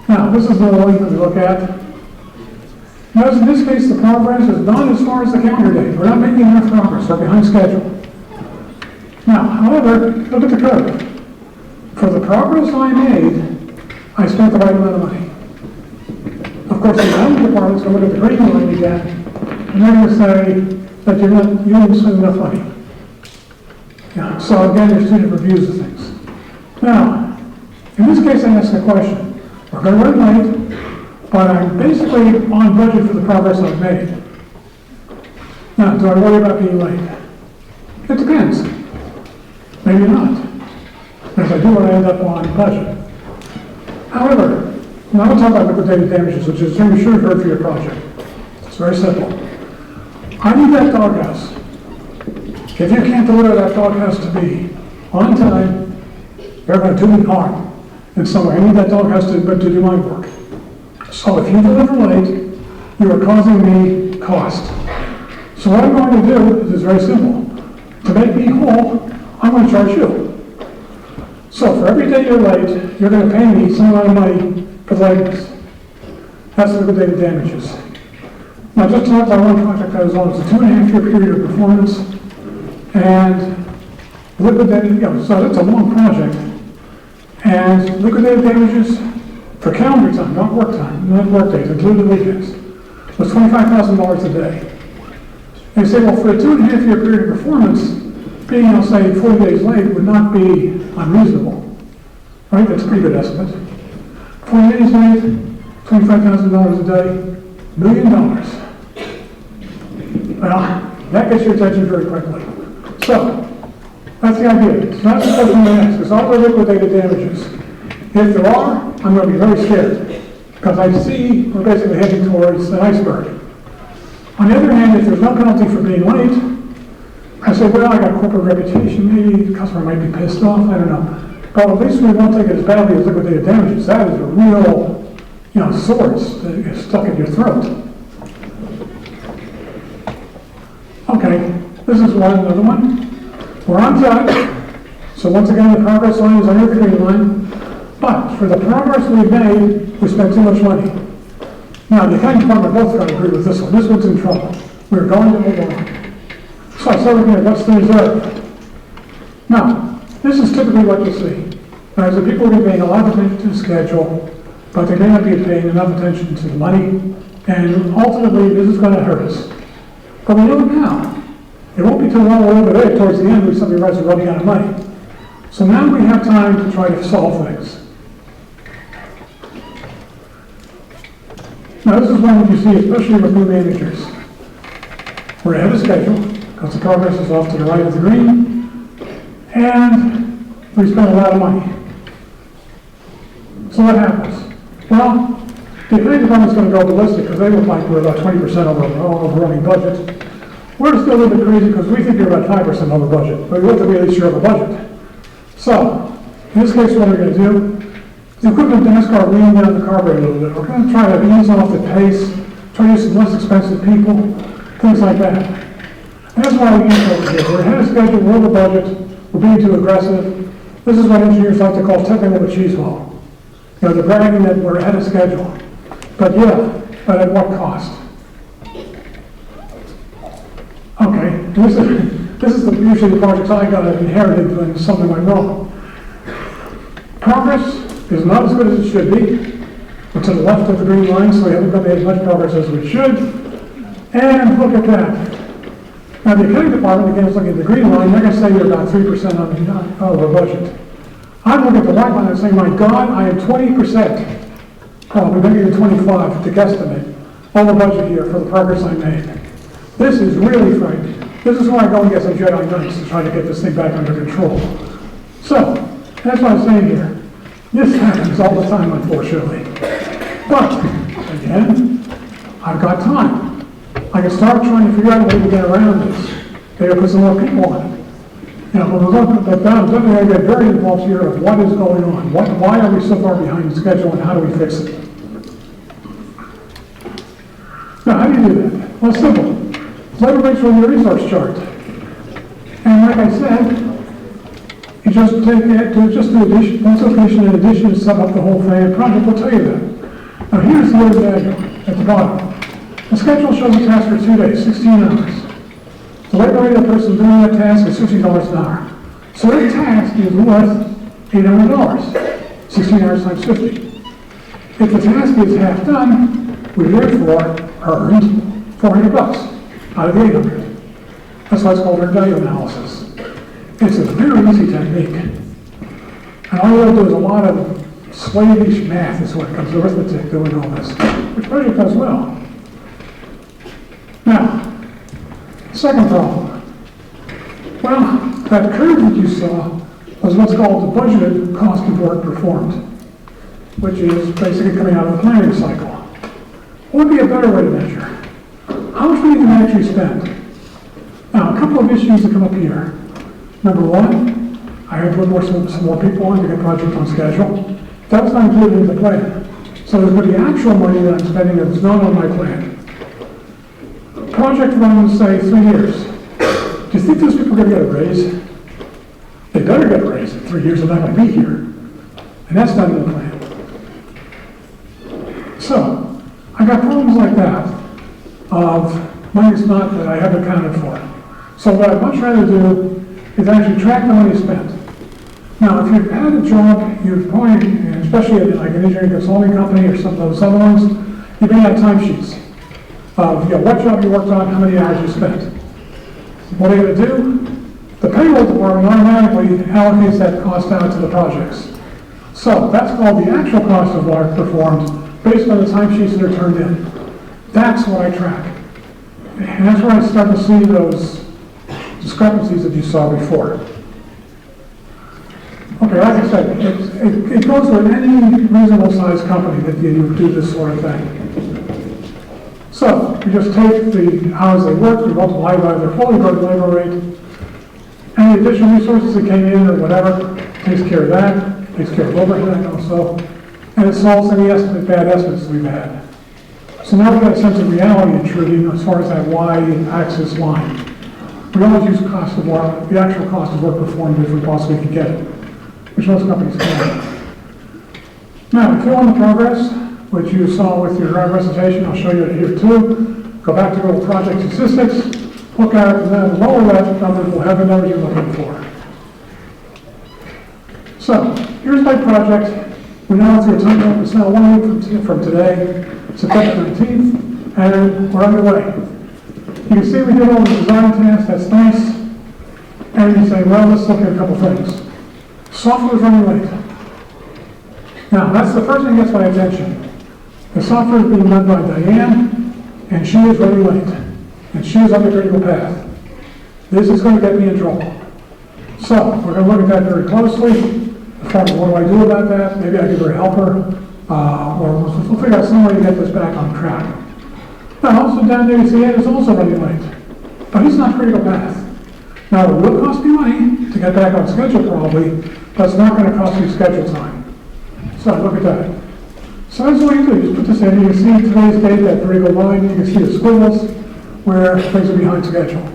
Now, this is the one that we look at. Notice in this case, the progress is not as far as the calendar date. We're not making enough progress. We're behind schedule. Now, however, look at the curve. For the progress I made, I spent the right amount of money. Of course, the accounting department's going to look at the green line again, and they're going to say that you didn't spend enough money. Yeah, so again, there's two different views of things. Now, in this case, I ask a question. We're going to run late, but I'm basically on budget for the progress I've made. Now, do I worry about being late? It depends. Maybe not. If I do, I end up on budget. However, now we'll talk about liquidated damages, which is a term you should have heard for your project. It's very simple. I need that doghouse. If you can't deliver that doghouse to me on time, you're going to do me harm in some way. I need that doghouse to do my work. So if you deliver late, you are causing me cost. So what I'm going to do is very simple. To make me whole, I'm going to charge you. So for every day you're late, you're going to pay me some amount of money for the lateness. That's liquidated damages. Now just to talk about one project I was on, it's a 2.5-year period of performance, and liquidated, so it's a long project. And liquidated damages for calendar time, not work time, not work days, including weekends, was $25,000 a day. And you say, well, for a 2.5-year period of performance, being, I'll say, 40 days late would not be unreasonable. Right? That's a pretty good estimate. 40 days late, $25,000 a day, $1 million. Well, that gets your attention very quickly. So, that's the idea. It's not supposed to be asked. It's all the liquidated damages. If there are, I'm going to be very scared. Because I see we're basically heading towards an iceberg. On the other hand, if there's no penalty for being late, I say, well, I got a corporate reputation, maybe the customer might be pissed off, I don't know. But at least we won't take it as badly as liquidated damages. That is a real, swords that get stuck in your throat. Okay, this is another one. We're on track. So once again, the progress line is under the green line. But for the progress we've made, we spent too much money. Now, the accounting department both got to agree with this one. This one's in trouble. We're going to move on. So I started looking at what's the reserve. Now, this is typically what you see. There's the people who are paying a lot of attention to the schedule, but they may not be paying enough attention to the money, and ultimately this is going to hurt us. But we know it now. It won't be too long over there towards the end when somebody writes are running out of money. So now we have time to try to solve things. Now this is one that you see, especially with new managers. We're ahead of schedule, because the progress is off to the right of the green, and we spent a lot of money. So what happens? Well, the accounting department's going to go ballistic because they look like we're about 20% overrunning budget. We're still a little bit crazy because we think you're about 5% over budget, but we want to be at least sure of a budget. So, in this case, what we're going to do, the equipment desk are leaning down the carburetor a little bit. We're going to try to ease off the pace, try to use some less expensive people, things like that. And that's why we get over here. We're ahead of schedule, we're over budget, we're being too aggressive. This is what engineers like to call tipping of a cheese ball. They're bragging that we're ahead of schedule. But but at what cost? Okay, this is usually the projects I got inherited when something went wrong. Progress is not as good as it should be. We're to the left of the green line, so we haven't made as much progress as we should. And look at that. Now, the accounting department, again, is looking at the green line, they're gonna say you're about 3% over budget. I'm looking at the white line and saying, my God, I am 20%, probably maybe even 25 to guesstimate, over budget here for the progress I made. This is really frightening. This is why I go and get some Jedi Knights to try to get this thing back under control. So, that's what I'm saying here. This happens all the time, unfortunately. But, again, I've got time. I can start trying to figure out a way to get around this. Maybe put some more people on it. You know, but I'm definitely going to get very involved here of what is going on. Why are we so far behind schedule and how do we fix it? Now, how do you do that? Well, it's simple. Labor rates from your resource chart. And like I said, you just take it to just the addition, multiplication and addition to sum up the whole thing, and project will tell you that. Now, here's the other diagram at the bottom. The schedule shows a task for 2 days, 16 hours. The labor rate of the person doing that task is $50 an hour. So that task is worth $800, 16 hours times 50. If the task is half done, we therefore earned $400 out of the 800. That's why it's called earned value analysis. It's a very easy technique. And all you have to do is a lot of slavish math is what comes arithmetic doing all this, which project does well. Now, second problem. Well, that curve that you saw was what's called the budgeted cost of work performed, which is basically coming out of the planning cycle. What would be a better way to measure? How much money can I actually spend? Now, a couple of issues that come up here. Number one, I had to put some more people on to get project on schedule. That was not included in the plan. So there's going to be actual money that I'm spending that is not on my plan. Project runs, say, 3 years. Do you think those people are going to get a raise? They better get a raise. In 3 years, they're not going to be here. And that's not in the plan. So, I got problems like that of money's not that I haven't accounted for. So what I'd much rather do is actually track the money spent. Now, if you've had a job, you've probably, especially like an engineering consulting company or some of those other ones, you may have timesheets of what job you worked on, how many hours you spent. What are you going to do? The payroll department automatically allocates that cost out to the projects. So that's called the actual cost of work performed based on the timesheets that are turned in. That's what I track. And that's where I start to see those discrepancies that you saw before. Okay, like I said, it goes with any reasonable sized company that you do this sort of thing. So, you just take the hours they work, you multiply by their fully burdened labor rate, any additional resources that came in or whatever, takes care of that, takes care of overhead also, and it solves any bad estimates we've had. So now we've got a sense of reality intruding as far as that y-axis line. We always use cost of work, the actual cost of work performed if we possibly can get it, which most companies can. Now, fill in the progress, which you saw with your recitation. I'll show you it here too. Go back to little project statistics, look at it, and then the lower left number will have the numbers you're looking for. So, here's my project. We now through a time, it's now 1 week from today, September 19th, and we're underway. You can see we did all the design tasks, that's nice. And you say, well, let's look at a couple things. Software's running late. Now, that's the first thing that gets my attention. The software is being done by Diane, and she is running late. And she is on the critical path. This is going to get me in trouble. So, we're going to look at that very closely. What do I do about that? Maybe I give her a helper, or we'll figure out some way to get this back on track. Now, also down there, you see Ed is also running late. But he's not critical path. Now, it will cost me money to get back on schedule probably, but it's not going to cost me schedule time. So, look at that. So that's what you do. You just put this in. You can see today's date, that vertical line. You can see the squiggles where things are behind schedule.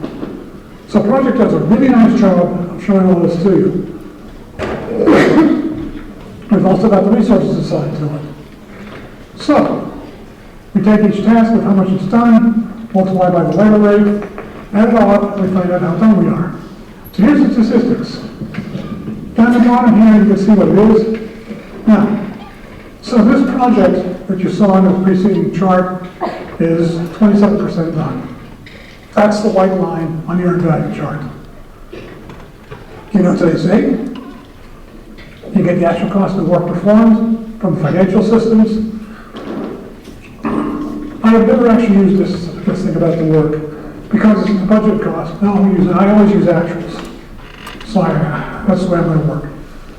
So project does a really nice job of showing all this to you. We've also got the resources assigned to it. So, we take each task with how much it's done, multiply by the labor rate, add it all up, and we find out how done we are. So here's the statistics. Down the bottom here, you can see what it is. Now, so this project that you saw on the preceding chart is 27% done. That's the white line on your earned value chart. You know what today's date? You get the actual cost of work performed from the financial systems. I have never actually used this thing about the work because it's the budget cost. No, I always use actuals. So that's the way I'm going to work.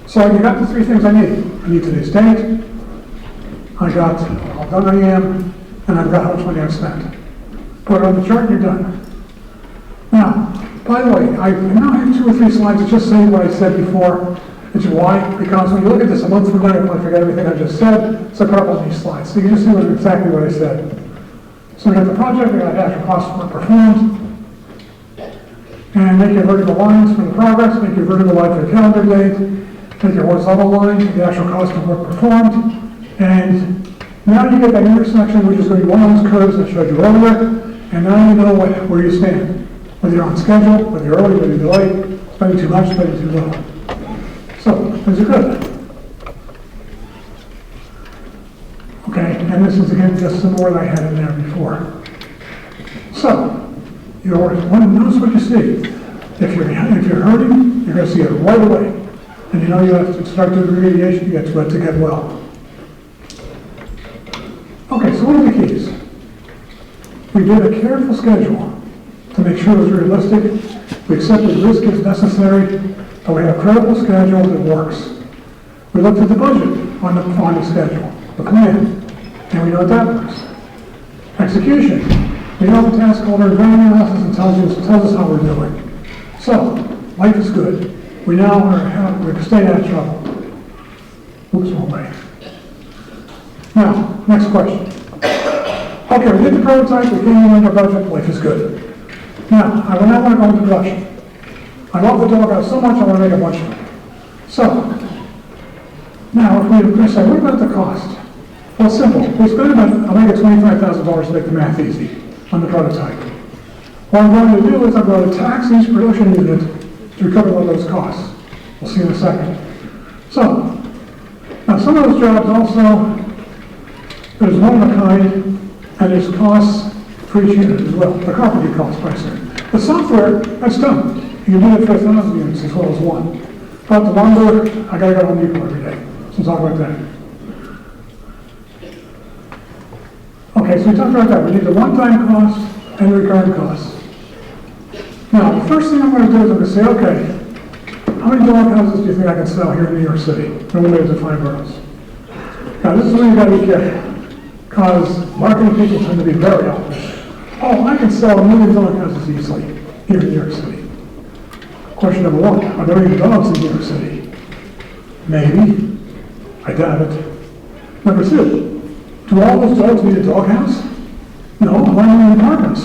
So you got the three things I need. I need today's date, I got how done I am, and I've got how much money I've spent. Put it on the chart and you're done. Now, by the way, I now have 2 or 3 slides that just say what I said before. Which is why? Because when you look at this a month from now, you're going to forget everything I just said, so I put up on these slides. So you can just see exactly what I said. So we got the project, we got actual cost of work performed, and make your vertical lines for the progress, make your vertical line for the calendar date, make your horizontal line for the actual cost of work performed, and now you get that intersection, which is going to be one of those curves I showed you earlier, and now you know where you stand. Whether you're on schedule, whether you're early, whether you're delayed, spending too much, spending too little. So, things are good. Okay, and this is again just some more that I had in there before. So, notice what you see. If you're hurting, you're going to see it right away. And you know you have to start doing remediation to get to it to get well. Okay, so what are the keys? We did a careful schedule to make sure it was realistic. We accepted risk as necessary, but we have a credible schedule that works. We looked at the budget on the schedule, the plan, and we know that works. Execution. We know the task order and value analysis and tells us how we're doing. So, life is good. We now we're staying out of trouble. Oops, wrong way. Now, next question. Okay, we did the prototype, we came in under budget, life is good. Now, I will now want to go into production. I love the doghouse so much, I want to make a bunch of them. So, now if we say, what about the cost? Well, it's simple. We spent about, I'll make it $25,000 to make the math easy on the prototype. What I'm going to do is I'm going to tax each production unit to recover all those costs. We'll see in a second. So, now some of those jobs also, there's one of a kind, and there's costs for each unit as well. The property cost pricing. The software, that's done. You can do it for 1,000 units as well as one. But the lumber, I gotta go to Home Depot every day. So talk about that. Okay, so we talked about that. We need the one-time cost and the recurring costs. Now, the first thing I'm going to do is I'm going to say, okay, how many dog houses do you think I can sell here in New York City? Limited to 5 boroughs. Now, this is where you got to be careful, because marketing people tend to be very optimistic. Oh, I can sell 1 million dog houses easily here in New York City. Question number 1, are there any dogs in New York City? Maybe. I doubt it. Number 2, do all those dogs need a doghouse? No, why do they need apartments?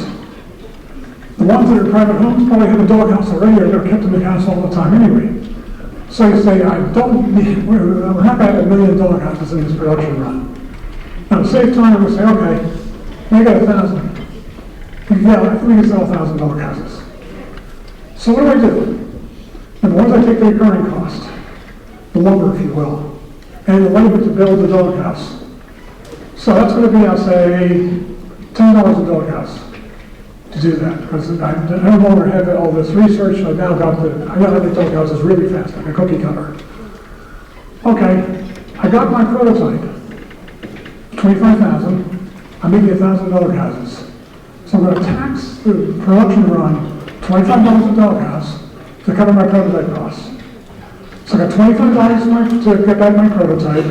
The ones that are in private homes probably have a doghouse already, or they're kept in the house all the time anyway. So you say, I don't need, we're not going to have 1 million doghouses in this production run. Now to save time, we'll say, okay, we got 1,000. Yeah, I think we can sell 1,000 doghouses. So what do? Number 1 is I take the recurring cost, the lumber, if you will, and the labor to build the doghouse. So that's going to be, I'll say, $10 a doghouse to do that, because I no longer have all this research. I've now got I know how to build houses really fast, like a cookie cutter. Okay, I got my prototype, 25,000. I'm making 1,000 doghouses. So I'm going to tax the production run $25 a doghouse to cover my prototype costs. So I got $25 to get back my prototype.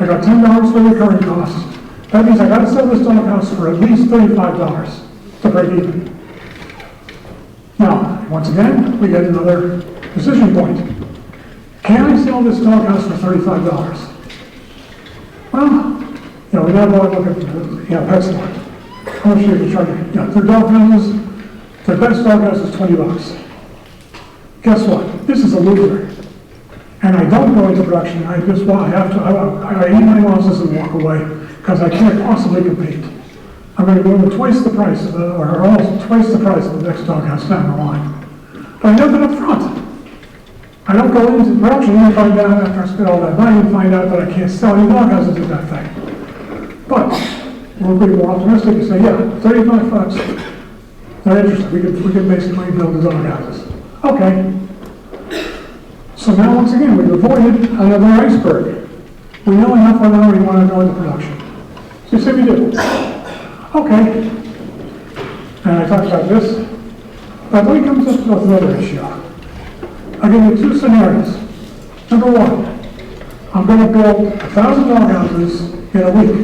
I got $10 for recurring costs. That means I got to sell this doghouse for at least $35 to break even. Now, once again, we get another decision point. Can I sell this doghouse for $35? Well, we now go and look at, PetSmart. How much do you charge? Their doghouses, their best doghouse is $20. Guess what? This is a loser. And I don't go into production. I just, well, I eat my losses and walk away because I can't possibly compete. I'm going to go to twice the price, or almost twice the price of the next doghouse down the line. But I know that up front. I don't go into production and find out after I spend all that money and find out that I can't sell any doghouses in that thing. But we'll be more optimistic and say, yeah, $35. They're interested, we could basically build the dog houses. Okay. So now, once again, we've avoided another iceberg. We know enough whether or not we want to go into production. So you say we do. Okay. And I talked about this. But then it comes up with another issue. I'll give you two scenarios. Number one, I'm going to build 1,000 dog houses in a week.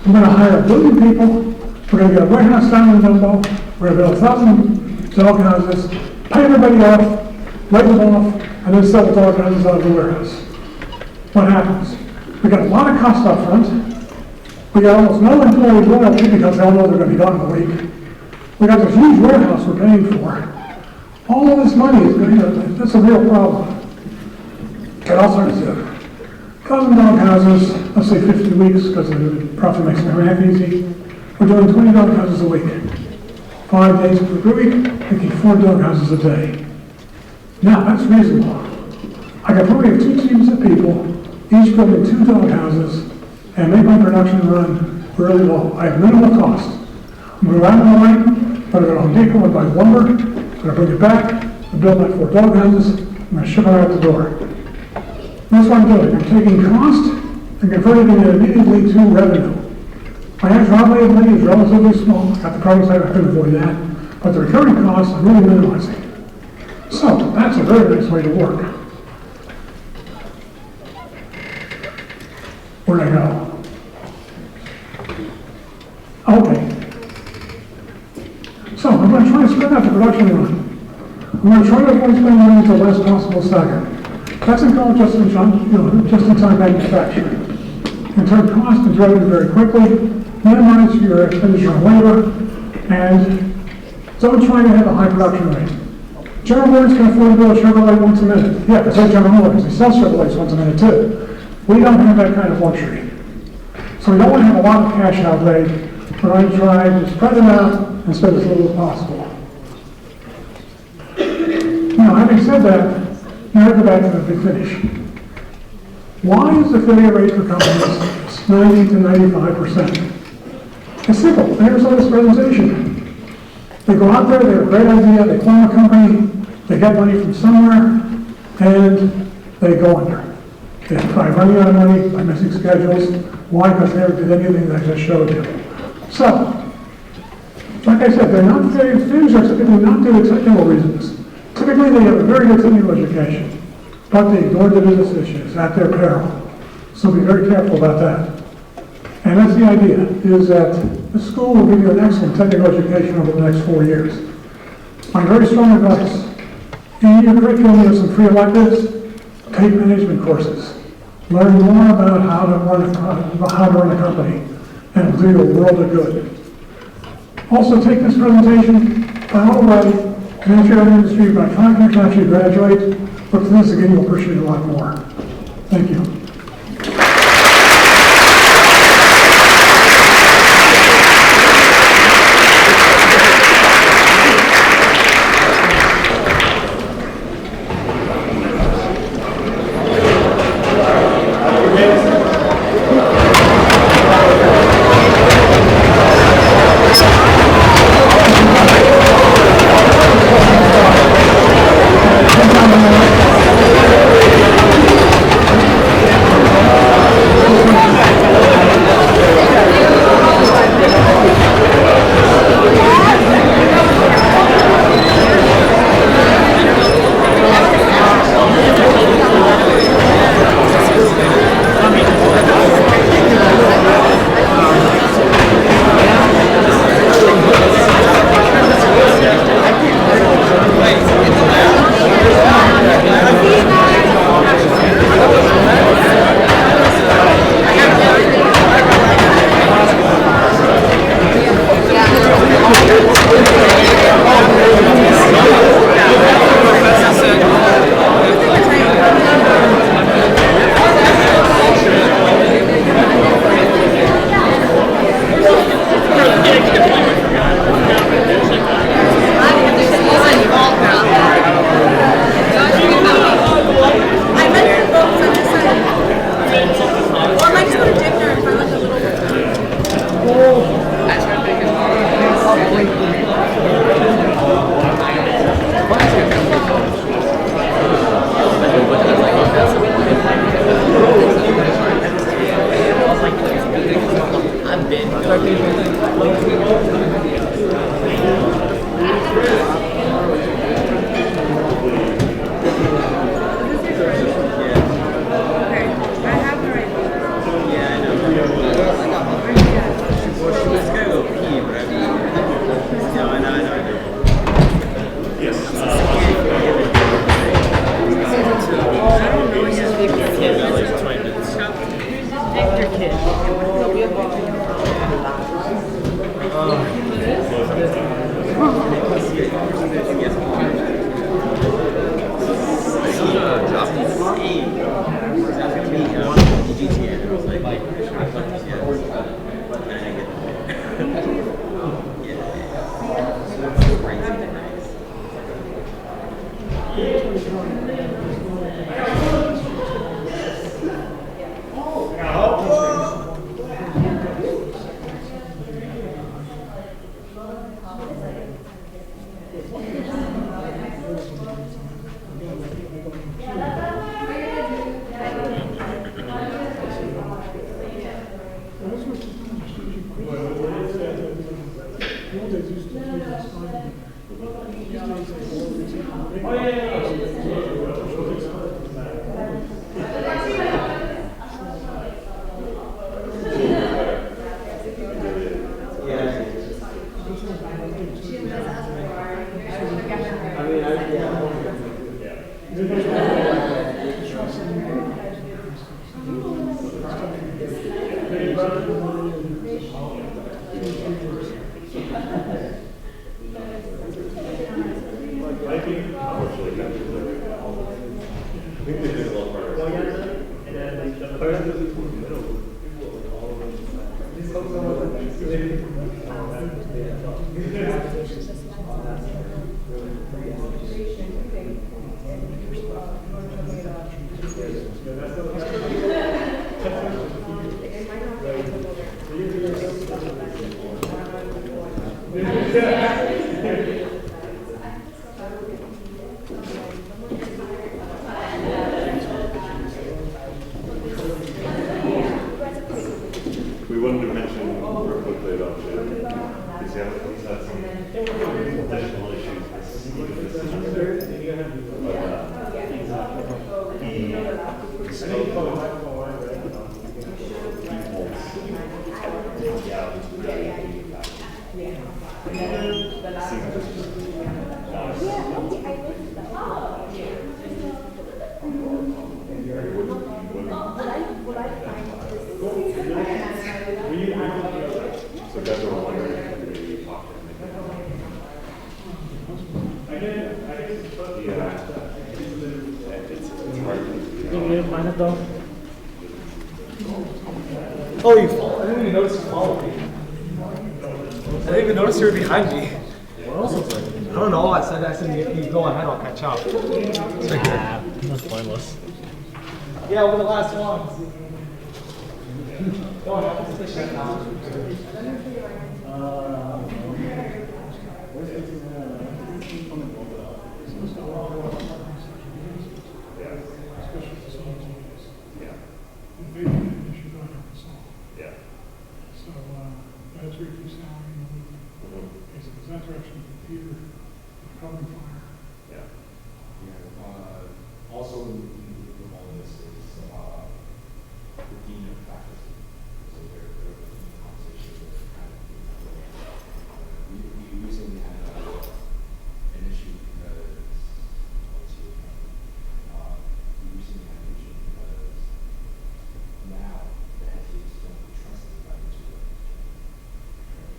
I'm going to hire 1 billion people. We're going to get a warehouse down in Dumbo. We're going to build 1,000 dog houses, pay everybody off, let them off, and then sell the dog houses out of the warehouse. What happens? We got a lot of cost up front. We got almost no employee loyalty because they all know they're going to be gone in a week. We got this huge warehouse we're paying for. All of this money is going to, that's a real problem. Get all sorts of 1,000 dog houses, let's say 50 weeks, because the profit makes my math easy. We're doing 20 dog houses a week. 5 days per week, making 4 dog houses a day. Now, that's reasonable. I can probably have 2 teams of people, each building 2 dog houses, and make my production run really low. I have minimal cost. I'm going to go out in the line, I'm going to go to Home Depot and buy lumber, I'm going to bring it back, and build my 4 dog houses, I'm going to ship them out the door. That's what I'm doing. I'm taking cost and converting it immediately to revenue. My actual outlay money is relatively small. I got the problem side, I couldn't avoid that. But the recurring costs, I'm really minimizing. So, that's a very nice way to work. Where'd I go? Okay. So, I'm going to try to spread out the production run. I'm going to try to avoid spending money to the last possible second. That's in called just-in-time manufacturing. And turn cost into revenue very quickly, minimize your expenditure on labor, and don't try to have a high production rate. General Motors can afford to build a Chevrolet once a minute. Yeah, because they're General Motors. They sell Chevrolets once a minute too. We don't have that kind of luxury. So we don't want to have a lot of cash outlay. We're going to try to spread it out and spend as little as possible. Now, having said that, now to go back to the big finish. Why is the failure rate for companies 90 to 95%? It's simple. Here's all this presentation. They go out there, they have a great idea, they form a company, they get money from somewhere, and they go under. They try running out of money by missing schedules. Why? Because they never did anything that I just showed you. So, like I said, they're not failures are typically not due to technical reasons. Typically, they have a very good technical education, but they ignore the business issues at their peril. So be very careful about that. And that's the idea, is that the school will give you an excellent technical education over the next 4 years. My very strong advice, in your curriculum, you have some free electives, take management courses. Learn more about how to run a company, and it'll do you a world of good. Also take this presentation, by all the way, enter your industry by trying to actually graduate, but for this again, you'll appreciate a lot more. Thank you. We wanted to mention real quickly about Jim. He's had some additional issues this semester. He So guys are wondering if maybe talk to him. Yeah. It's hard to Oh, you fall. I didn't even notice you followed me. I didn't even notice you were behind me. I don't know. I said you go ahead, I'll catch up. That's pointless. Yeah, we're the last ones. Go on, let's push that now. So, that's where you salary, is that direction, Peter, covering fire. Also included in all this is the dean of faculty. So they're looking at conversation with kind of we recently had an issue because we recently had an issue because now the head teachers don't be trusted by the two.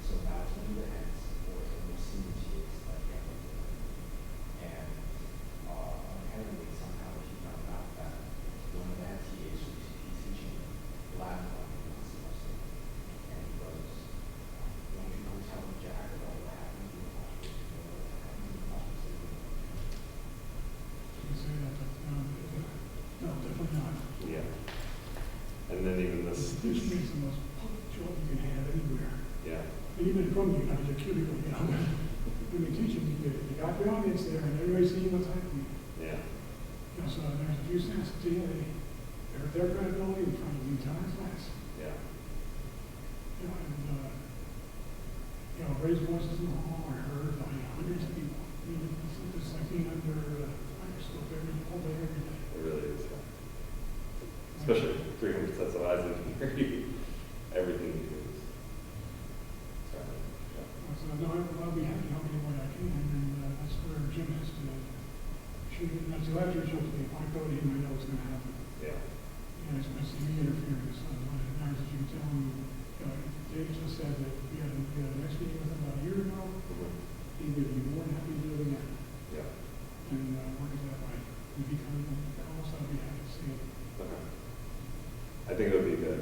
So now it's only the heads or the more senior teachers that get it. And apparently somehow he found out that one of the head TAs he's teaching Latin semester. And he goes, don't you go tell Jack about what happened in the classroom? You say that, but, no, definitely not. Yeah. And then even this. This is the most public job you can have anywhere. Yeah. Even from you, your cubicle, when you're teaching, you got the audience there and everybody's seeing what's happening. Yeah. So there's a few cents to their credibility in front of the entire class. Yeah. And said that we had a next meeting with him about a year ago. He would be more than happy to do it again. Yeah. And work it that way. We'd be coming in, also I'd be happy to see him. Okay. I think it would be good.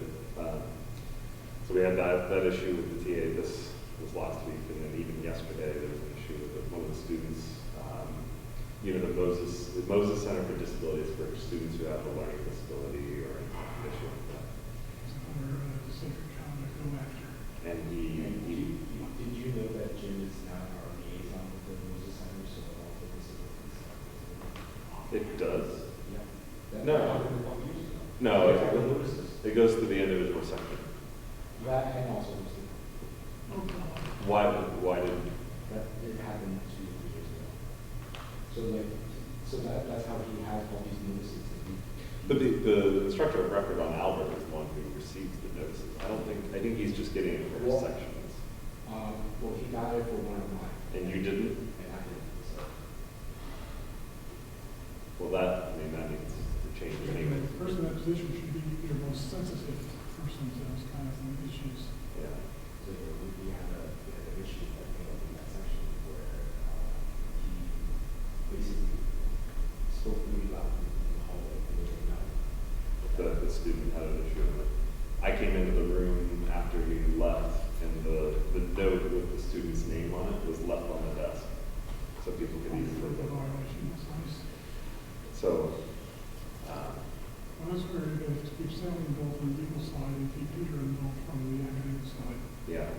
So we had that issue with the TA this last week, and then even yesterday there was an issue with one of the students. The Moses Center for Disabilities for students who have a learning disability or any condition like that. Or sacred cow to go after. And Did you know that Jim is now our liaison with the Moses Center, so all the disabilities? it does. Yeah. That No. happened a couple years ago. No, I noticed this. it goes to the individual section. That and also this, Why did? that it happened 2 years ago. So that's how he has all these notices. But the instructor of record on Albert is the one who receives the notices. I think he's just getting it for his Well- sections. Well, he got it for one of mine. And you didn't? And I didn't, so. Well, that needs to change anyway. The person in that position should be your most sensitive person to those kind of issues. Yeah. So we had an issue that came up in that section where he basically spoke really loud in the hallway and they didn't know. The student had an issue with it. I came into the room after he left, and the note with the student's name on it was left on the desk, so people could easily The look. violation, that's nice. So, Well, that's very good, to keep Sally involved from the legal side and keep Peter involved from the academic side. yeah,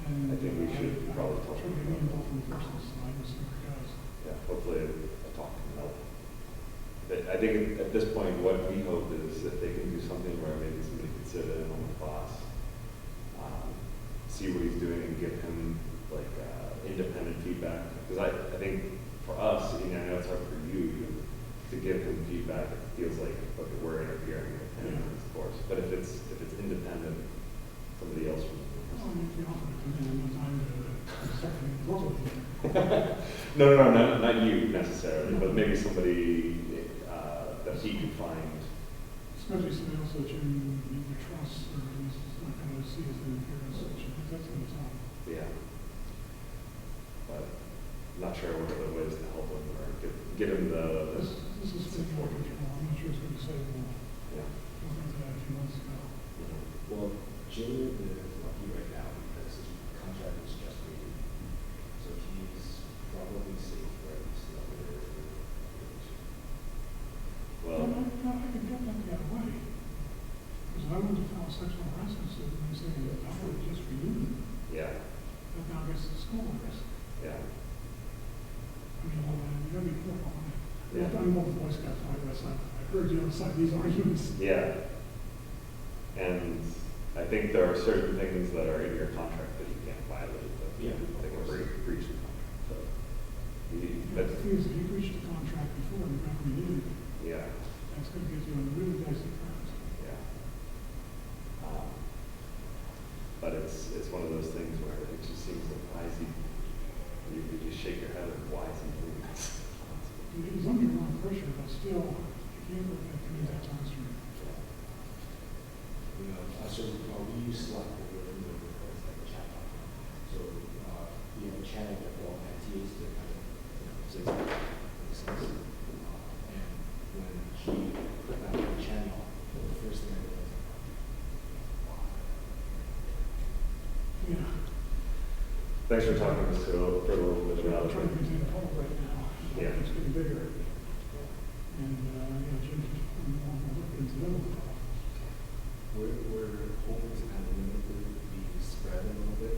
And I think we should probably talk try to get about me involved from the personal side and see where it goes. yeah. Hopefully, a talk can help. But I think at this point, what we hope is that they can do something where maybe somebody can sit in on the class, see what he's doing, and give him like independent feedback. Because I think for us, I know it's hard for you to give him feedback. It feels like, okay, we're interfering with him in his course. But if it's independent, somebody else from Well, if you offer to come in one time to start to work with you. No, not you necessarily, but maybe somebody that he can find. Especially somebody else that you trust or is not going to see as an interference, which I think that's going to tell. Yeah. But not sure what other ways to help him or get him the. This is state law control, I'm not sure it's going to say law. Yeah. I went into that a few months ago. Well, Jim is lucky right now because his contract was just renewed. So he's probably safe for at least another year. Well, I can get that the other way. Because I went to file sexual harassment suit and they say that I would just renewed it. yeah, That now gets the school at risk. yeah, I mean, you gotta be careful on it. Yeah. I'm on the Boy Scout side, but I've heard you on the side of these arguments. yeah. And I think there are certain things that are in your contract that you can't violate. That Yeah, they can of course. breach the contract. So, But the thing is, if you breached the contract before and you got renewed, yeah, that's gonna get you in a really dicey terms. yeah. But it's one of those things where it just seems like why is he? You just shake your head and why is he doing this? He's under a lot of pressure, but still, you can't let that commit that time through. You know, so we use Slack, but we're familiar with it, it's like a chat box. So we have a channel that all NTAs that kind of, say something. And when he put that on the channel, the first thing I did was, Yeah. Thanks for talking to us for a little bit We're about trying to it. contain the public right now. Yeah. It's getting bigger. And, Jim's more looking into them. we're hoping to kind of limit the spread a little bit,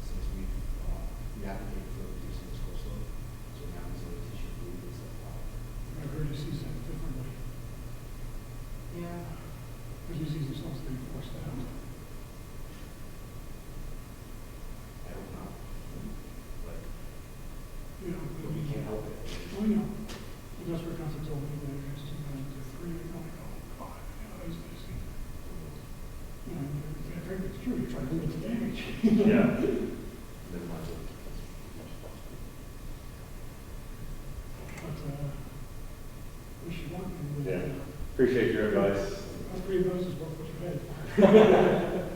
since we advocated for reducing the course load. So now he's only teaching food and stuff. I've heard he sees that differently. Yeah. Because he sees himself as being forced out. I hope not. But But we can't help it. Oh, I know. But that's where concepts told me that it's 2 3, I'm like, oh, God, that's easy. I think it's true, you're trying to limit the damage. Yeah. Minimize it. But, wish you luck. And, Yeah. Appreciate your advice. All three of those is worth what you paid for.